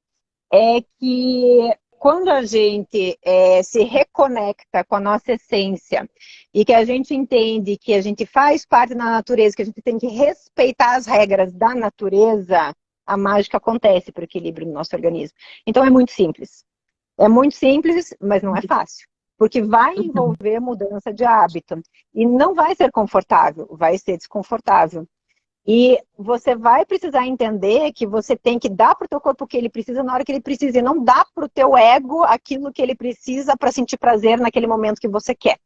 [SPEAKER 2] é que quando a gente se reconecta com a nossa essência e que a gente entende que a gente faz parte da natureza, que a gente tem que respeitar as regras da natureza, a mágica acontece para o equilíbrio do nosso organismo. Então é muito simples. É muito simples, mas não é fácil. Porque vai envolver mudança de hábito. E não vai ser confortável, vai ser desconfortável. E você vai precisar entender que você tem que dar para o teu corpo o que ele precisa na hora que ele precisa. E não dá para o teu ego aquilo que ele precisa para sentir prazer naquele momento que você quer.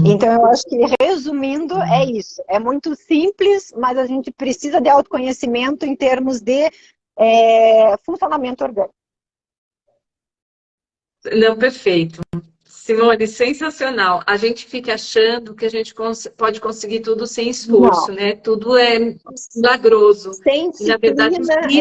[SPEAKER 2] Então, eu acho que, resumindo, é isso. É muito simples, mas a gente precisa de autoconhecimento em termos de funcionamento orgânico.
[SPEAKER 1] Não, perfeito. Simone, sensacional. A gente fica achando que a gente pode conseguir tudo sem esforço, né? Tudo é milagroso.
[SPEAKER 2] Sem disciplina,
[SPEAKER 1] na verdade,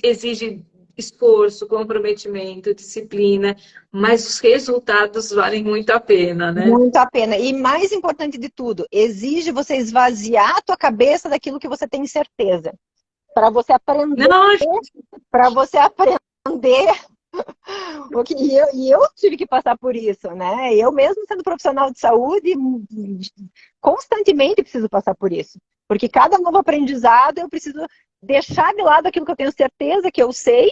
[SPEAKER 1] exige esforço, comprometimento, disciplina, mas os resultados valem muito a pena, né?
[SPEAKER 2] Muito a pena. E mais importante de tudo, exige você esvaziar a tua cabeça daquilo que você tem certeza. Para você aprender, E eu tive que passar por isso, né? Eu mesmo sendo profissional de saúde, constantemente preciso passar por isso. Porque cada novo aprendizado eu preciso deixar de lado aquilo que eu tenho certeza que eu sei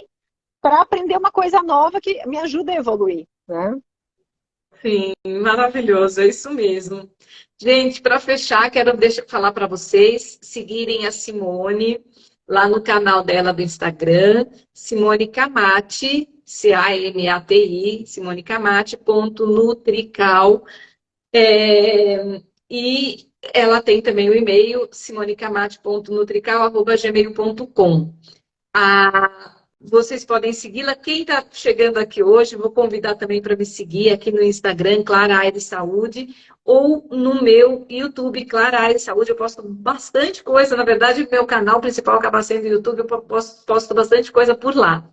[SPEAKER 2] para aprender uma coisa nova que me ajuda a evoluir, né?
[SPEAKER 1] Sim, maravilhoso, é isso mesmo. Gente, para fechar, quero falar para vocês seguirem a Simone lá no canal dela do Instagram, Simone Camati, Camati, Simone Camati.nutrical. E ela tem também o e-mail simonecamati.nutrical@gmail.com. Vocês podem segui-la. Quem está chegando aqui hoje, vou convidar também para me seguir aqui no Instagram, Clara Aires Saúde, ou no meu YouTube, Clara Aires Saúde. Eu posto bastante coisa, na verdade, meu canal principal acaba sendo o YouTube, eu posto bastante coisa por lá.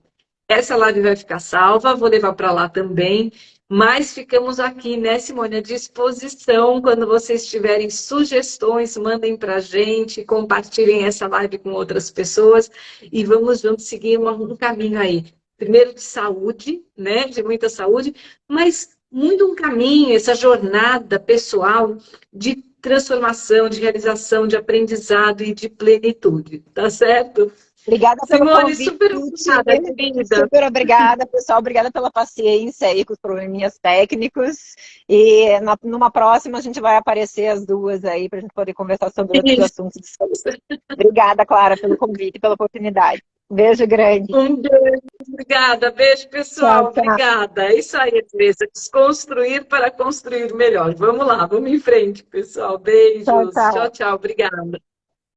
[SPEAKER 1] Essa live vai ficar salva, vou levar para lá também. Mas ficamos aqui, né, Simone, à disposição. Quando vocês tiverem sugestões, mandem para a gente, compartilhem essa live com outras pessoas e vamos juntos seguir um caminho aí. Primeiro de saúde, né, de muita saúde, mas muito um caminho, essa jornada pessoal de transformação, de realização, de aprendizado e de plenitude, tá certo?
[SPEAKER 2] Obrigada pelo
[SPEAKER 1] Simone,
[SPEAKER 2] convite.
[SPEAKER 1] super obrigada, querida.
[SPEAKER 2] Super obrigada, pessoal. Obrigada pela paciência aí com os probleminhas técnicos. E numa próxima a gente vai aparecer as duas aí para a gente poder conversar sobre outros assuntos de saúde. Obrigada, Clara, pelo convite e pela oportunidade. Beijo grande.
[SPEAKER 1] Um beijo, obrigada. Beijo, pessoal.
[SPEAKER 2] Tchau, tchau.
[SPEAKER 1] Obrigada. É isso aí, Teresa. Desconstruir para construir melhor. Vamos lá, vamos em frente, pessoal. Beijos.
[SPEAKER 2] Tchau, tchau.
[SPEAKER 1] Tchau, tchau. Obrigada.